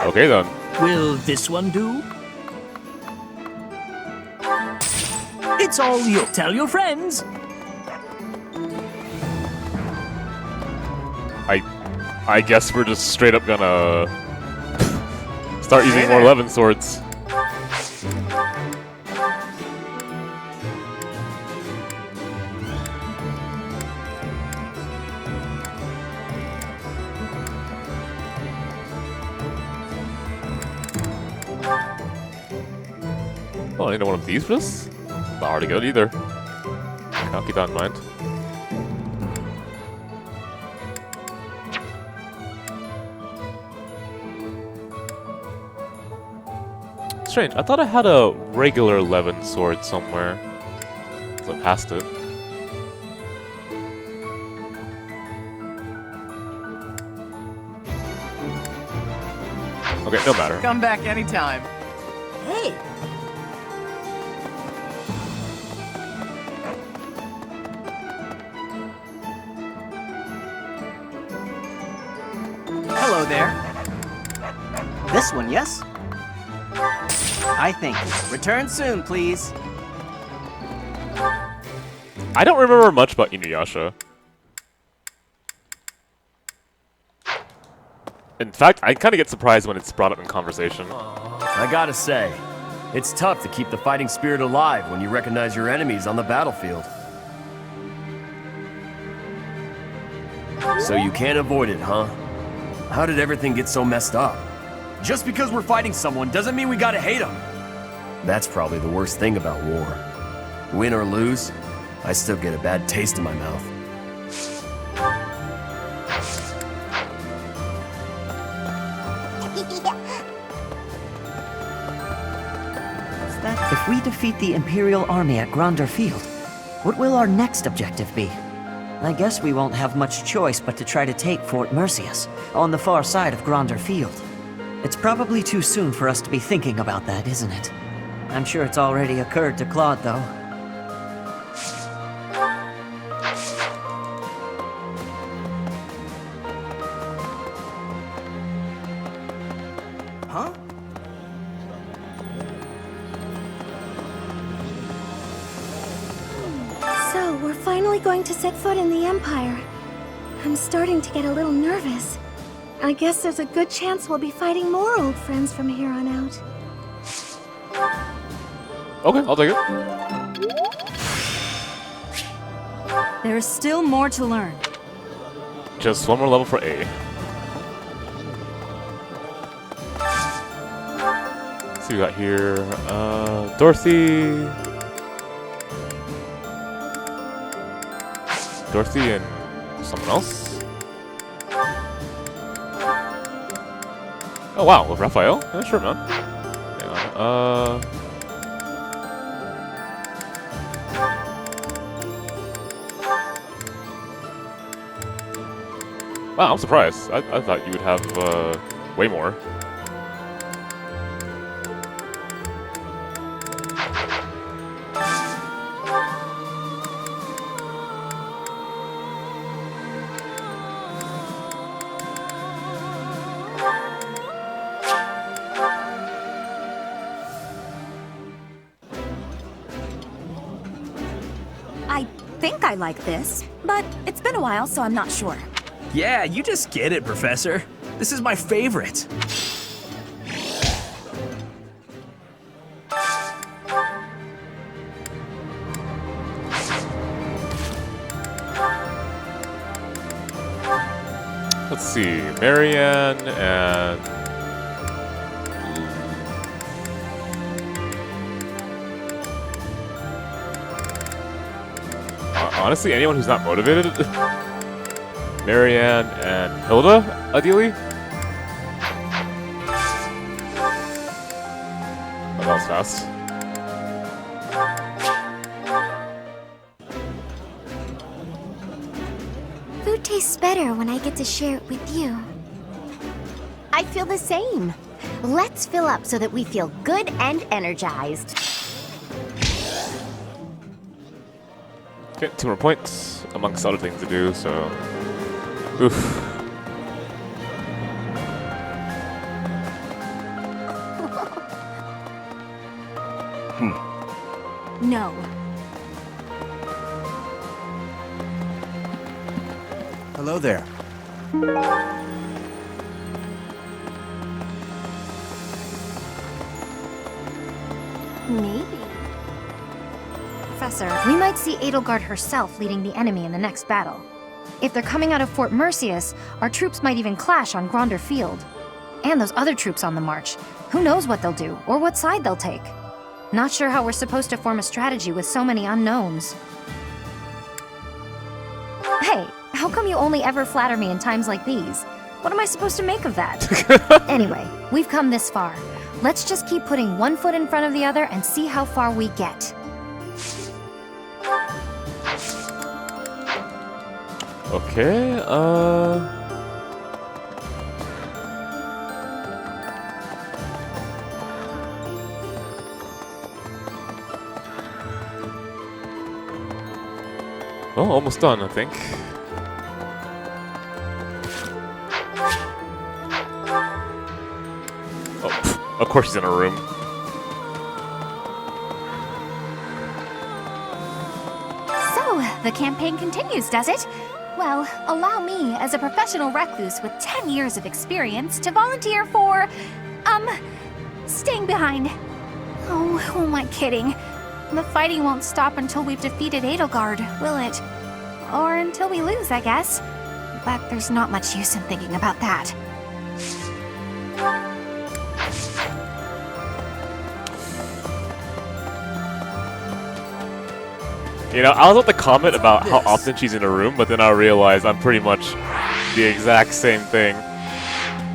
Okay then. Will this one do? It's all you. Tell your friends. I guess we're just straight up gonna start using more 11 swords. Oh, I need one of these for this? Not hard to get either. I'll keep that in mind. Strange, I thought I had a regular 11 sword somewhere. So I passed it. Okay, no matter. Come back anytime. Hey. Hello there. This one, yes? I think. Return soon, please. I don't remember much about Inuyasha. In fact, I kind of get surprised when it's brought up in conversation. I gotta say, it's tough to keep the fighting spirit alive when you recognize your enemies on the battlefield. So you can't avoid it, huh? How did everything get so messed up? Just because we're fighting someone doesn't mean we gotta hate them. That's probably the worst thing about war. Win or lose, I still get a bad taste in my mouth. If we defeat the Imperial army at Gronder Field, what will our next objective be? I guess we won't have much choice but to try to take Fort Mercius, on the far side of Gronder Field. It's probably too soon for us to be thinking about that, isn't it? I'm sure it's already occurred to Claude, though. Huh? So, we're finally going to set foot in the Empire. I'm starting to get a little nervous. I guess there's a good chance we'll be fighting more old friends from here on out. Okay, I'll take it. There is still more to learn. Just one more level for A. Let's see what we got here. Dorothy. Dorothy and someone else. Oh wow, with Raphael? Yeah, sure, man. Hang on. Wow, I'm surprised. I thought you would have way more. I think I like this, but it's been a while, so I'm not sure. Yeah, you just get it, Professor. This is my favorite. Let's see, Marianne and... honestly, anyone who's not motivated? Marianne and Hilda, ideally? Oh, that was fast. Food tastes better when I get to share it with you. I feel the same. Let's fill up so that we feel good and energized. Okay, 2 more points, amongst other things to do, so... Oof. No. Hello there. Maybe. Professor, we might see Edelgard herself leading the enemy in the next battle. If they're coming out of Fort Mercius, our troops might even clash on Gronder Field. And those other troops on the march. Who knows what they'll do, or what side they'll take. Not sure how we're supposed to form a strategy with so many unknowns. Hey, how come you only ever flatter me in times like these? What am I supposed to make of that? Anyway, we've come this far. Let's just keep putting one foot in front of the other and see how far we get. Okay, well, almost done, I think. Oh, pff, of course he's in a room. So, The campaign continues, does it? Well, allow me, as a professional recluse with 10 years of experience, to volunteer for, staying behind. Oh, who am I kidding? The fighting won't stop until we've defeated Edelgard, will it? Or until we lose, I guess. But there's not much use in thinking about that. You know, I was about to comment about how often she's in a room, but then I realized I'm pretty much the exact same thing.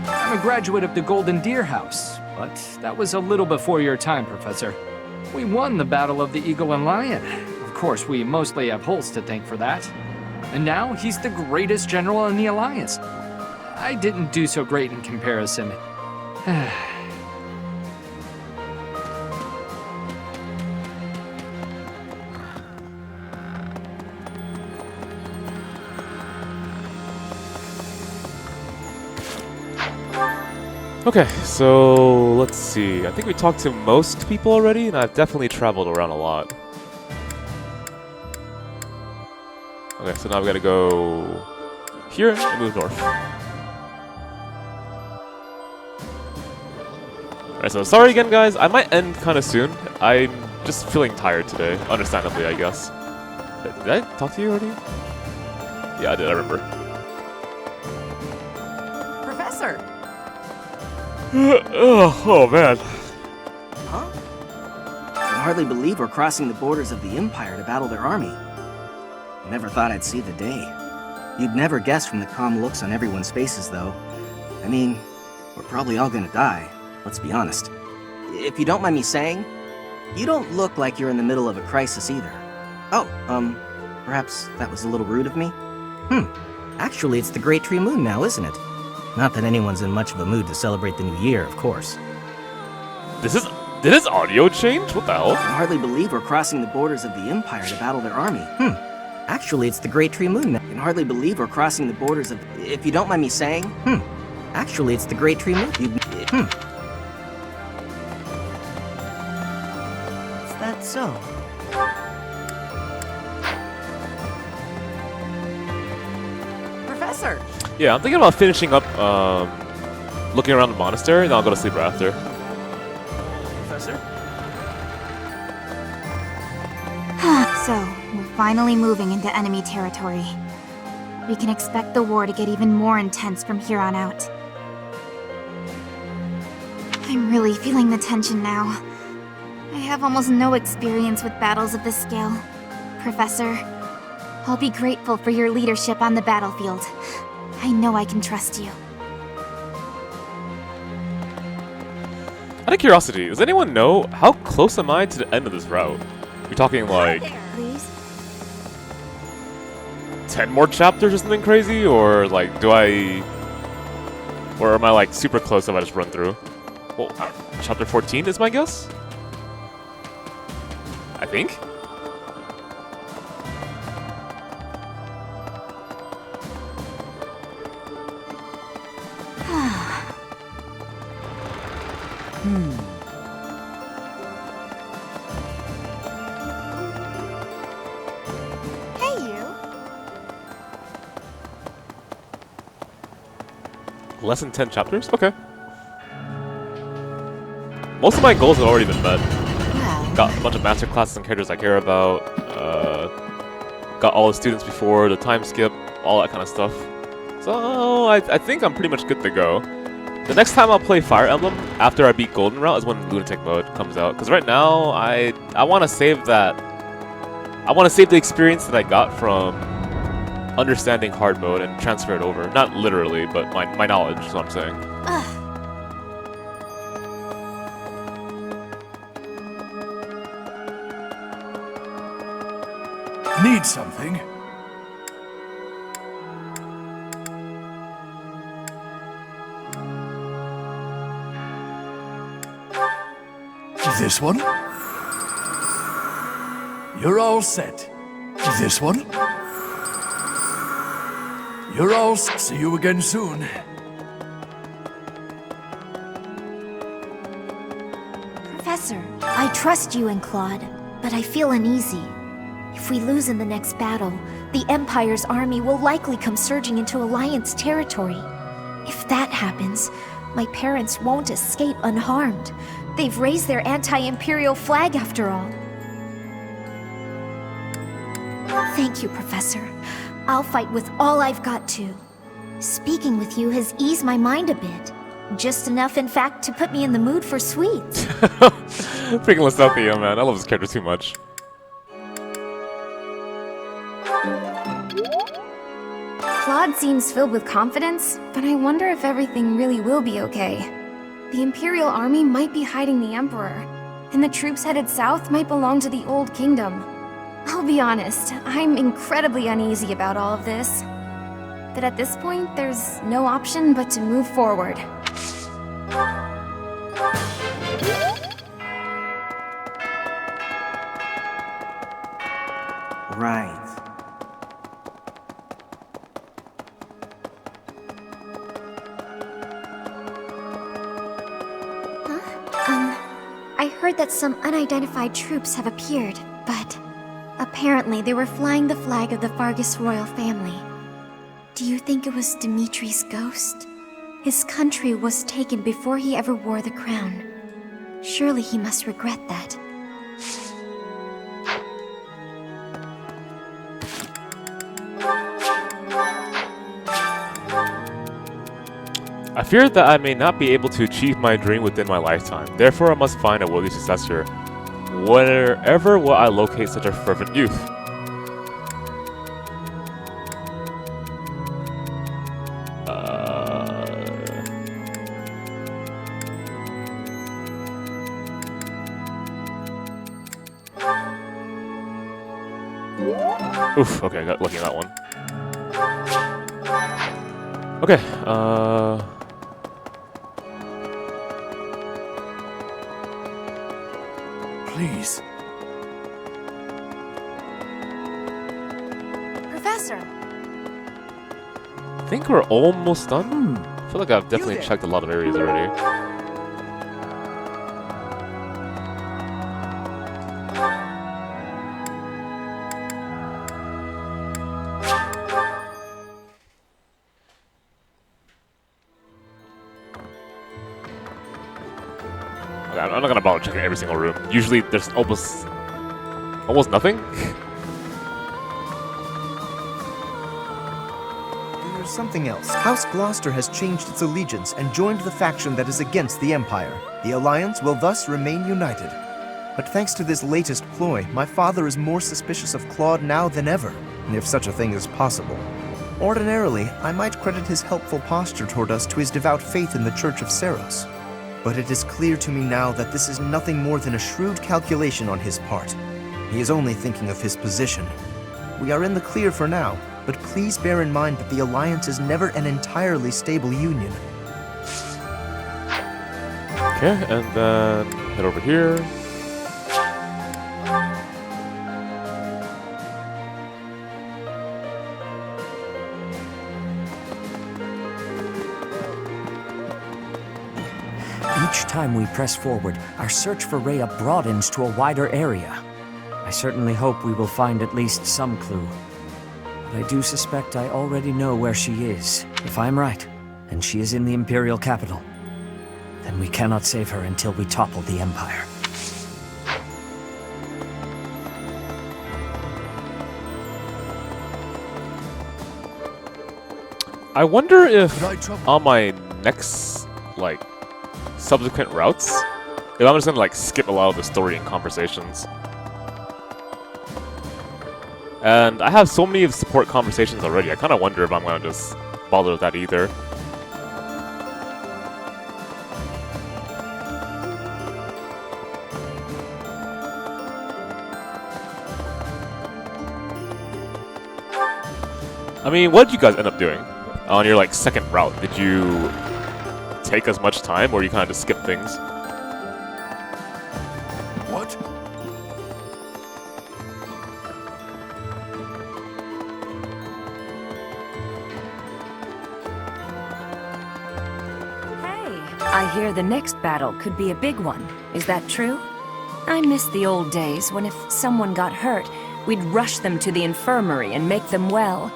I'm a graduate of the Golden Deer House, but that was a little before your time, Professor. We won the Battle of the Eagle and Lion. Of course, we mostly have Holst to thank for that. And now he's the greatest general in the Alliance. I didn't do so great in comparison. Okay, so let's see. I think we talked to most people already, and I've definitely traveled around a lot. Okay, so now we gotta go here and move north. Alright, so sorry again, guys. I might end kind of soon. I'm just feeling tired today, understandably, I guess. Did I talk to you already? Yeah, I did, I remember. Professor! Oh, man. Huh? I hardly believe we're crossing the borders of the Empire to battle their army. Never thought I'd see the day. You'd never guess from the calm looks on everyone's faces, though. I mean, we're probably all gonna die, let's be honest. If you don't mind me saying, you don't look like you're in the middle of a crisis either. Oh, perhaps that was a little rude of me? Actually, it's the Great Tree Moon now, isn't it? Not that anyone's in much of a mood to celebrate the new year, of course. Did his audio change? What the hell? I can hardly believe we're crossing the borders of the Empire to battle their army. Actually, it's the Great Tree Moon now. I can hardly believe we're crossing the borders of... If you don't mind me saying, Actually, it's the Great Tree Moon. Is that so? Professor! Yeah, I'm thinking about finishing up, looking around the monastery, and I'll go to sleep right after. Professor? So, we're finally moving into enemy territory. We can expect the war to get even more intense from here on out. I'm really feeling the tension now. I have almost no experience with battles of this scale. Professor, I'll be grateful for your leadership on the battlefield. I know I can trust you. Out of curiosity, does anyone know how close am I to the end of this route? We talking like 10 more chapters or something crazy, or like or am I like super close if I just run through? Well, chapter 14 is my guess? I think? Hey, you. Less than 10 chapters? Okay. Most of my goals have already been met. Got a bunch of master classes and characters I care about. Got all the students before the time skip, all that kind of stuff. So I think I'm pretty much good to go. The next time I'll play Fire Emblem after I beat Goldenrod is when Lunatic mode comes out. Because right now I want to save that. I want to save the experience that I got from understanding hard mode and transfer it over. Not literally, but my knowledge is what I'm saying. Need something? This one? You're all set. This one? You're all set. See you again soon. Professor, I trust you and Claude, but I feel uneasy. If we lose in the next battle, the Empire's army will likely come surging into Alliance territory. If that happens, my parents won't escape unharmed. They've raised their anti-Imperial flag after all. Thank you, Professor. I'll fight with all I've got to. Speaking with you has eased my mind a bit. Just enough, in fact, to put me in the mood for sweets. Freaking Lysethia, man. I love this character too much. Claude seems filled with confidence, but I wonder if everything really will be okay. The Imperial Army might be hiding the Emperor, and the troops headed south might belong to the Old Kingdom. I'll be honest, I'm incredibly uneasy about all of this. But at this point, there's no option but to move forward. Right. I heard that some unidentified troops have appeared, but apparently they were flying the flag of the Fargus royal family. Do you think it was Dimitri's ghost? His country was taken before he ever wore the crown. Surely he must regret that. I fear that I may not be able to achieve my dream within my lifetime. Therefore, I must find a worthy successor. Wherever will I locate such a fervent youth? Oof, okay, I got lucky on that one. Okay, Please. Professor! I think we're almost done. I feel like I've definitely checked a lot of areas already. I'm not gonna bother checking every single room. Usually there's almost nothing. There's something else. House Gloucester has changed its allegiance and joined the faction that is against the Empire. The Alliance will thus remain united. But thanks to this latest ploy, my father is more suspicious of Claude now than ever, if such a thing is possible. Ordinarily, I might credit his helpful posture toward us to his devout faith in the Church of Seros. But it is clear to me now that this is nothing more than a shrewd calculation on his part. He is only thinking of his position. We are in the clear for now, but please bear in mind that the Alliance is never an entirely stable union. Okay, and then head over here. Each time we press forward, our search for Rhea broadens to a wider area. I certainly hope we will find at least some clue. But I do suspect I already know where she is. If I'm right, and she is in the Imperial capital, then we cannot save her until we topple the Empire. I wonder if on my next, subsequent routes, if I'm just gonna, skip a lot of the story and conversations. And I have so many of support conversations already, I kind of wonder if I'm gonna just bother with that either. I mean, what did you guys end up doing on your second route? Did you take as much time, or you kind of just skip things? What? Hey, I hear the next battle could be a big one. Is that true? I miss the old days when if someone got hurt, We'd rush them to the infirmary and make them well.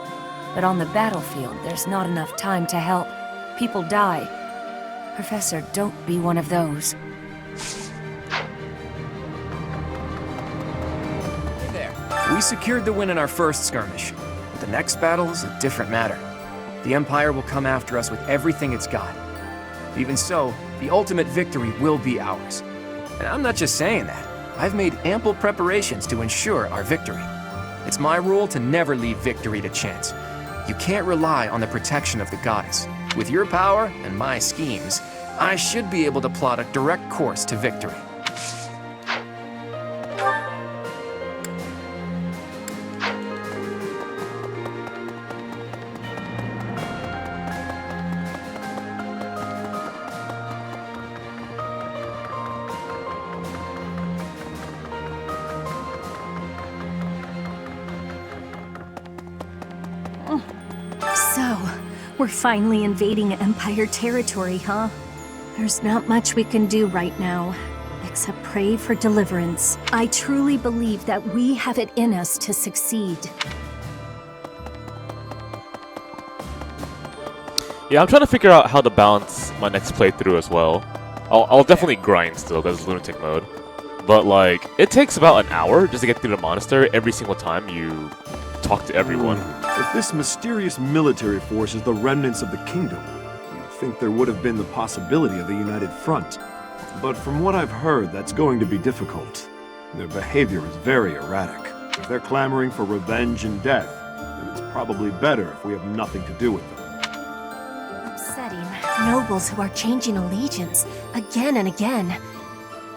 But on the battlefield, there's not enough time to help. People die. Professor, don't be one of those. Hey there. We secured the win in our first skirmish. But the next battle is a different matter. The Empire will come after us with everything it's got. Even so, the ultimate victory will be ours. And I'm not just saying that. I've made ample preparations to ensure our victory. It's my rule to never leave victory to chance. You can't rely on the protection of the goddess. With your power and my schemes, I should be able to plot a direct course to victory. So, we're finally invading Empire territory, huh? There's not much we can do right now, except pray for deliverance. I truly believe that we have it in us to succeed. Yeah, I'm trying to figure out how to balance my next playthrough as well. I'll definitely grind still because it's lunatic mode. But like, it takes about an hour just to get through the monastery every single time you talk to everyone. If this mysterious military force is the remnants of the kingdom, you'd think there would have been the possibility of a united front. But from what I've heard, that's going to be difficult. Their behavior is very erratic. If they're clamoring for revenge and death, then it's probably better if we have nothing to do with them. Upsetting. Nobles who are changing allegiance again and again.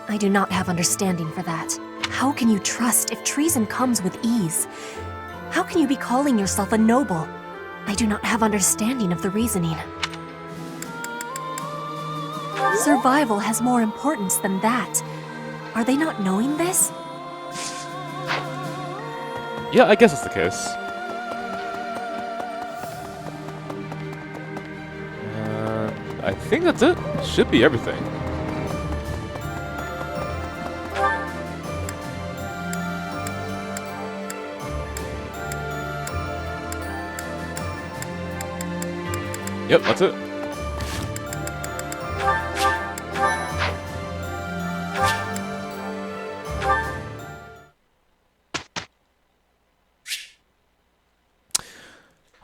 I do not have understanding for that. How can you trust if treason comes with ease? How can you be calling yourself a noble? I do not have understanding of the reasoning. Survival has more importance than that. Are they not knowing this? Yeah, I guess that's the case. I think that's it. Should be everything. Yep, that's it.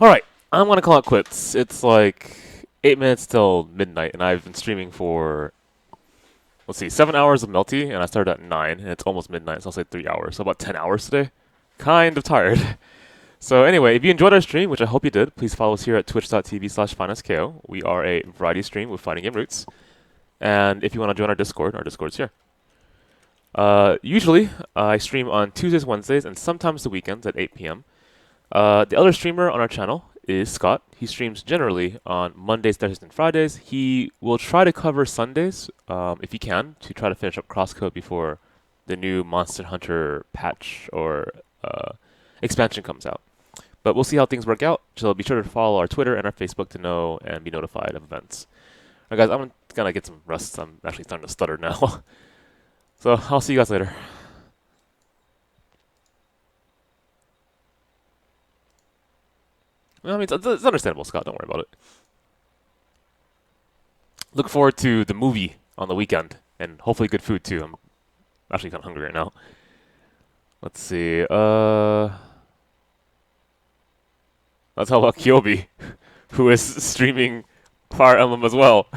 Alright, I'm gonna call it quits. It's like 8 minutes till midnight, and I've been streaming for, let's see, 7 hours of Melty, and I started at 9, and it's almost midnight, so I'll say 3 hours. So about 10 hours today. Kind of tired. So anyway, if you enjoyed our stream, which I hope you did, please follow us here at twitch.tv/FinestKO. We are a variety stream with fighting game roots. And if you want to join our Discord's here. Usually, I stream on Tuesdays, Wednesdays, and sometimes the weekends at 8 p.m. The other streamer on our channel is Scott. He streams generally on Mondays, Thursdays, and Fridays. He will try to cover Sundays, if he can, to try to finish up Crosscode before the new Monster Hunter patch or expansion comes out. But we'll see how things work out, so be sure to follow our Twitter and our Facebook to know and be notified of events. Alright guys, I'm gonna get some rest. I'm actually starting to stutter now. So, I'll see you guys later. Well, I mean, it's understandable, Scott. Don't worry about it. Look forward to the movie on the weekend, and hopefully good food too. I'm actually kind of hungry right now. Let's see. Let's talk about Kyobi, who is streaming Fire Emblem as well.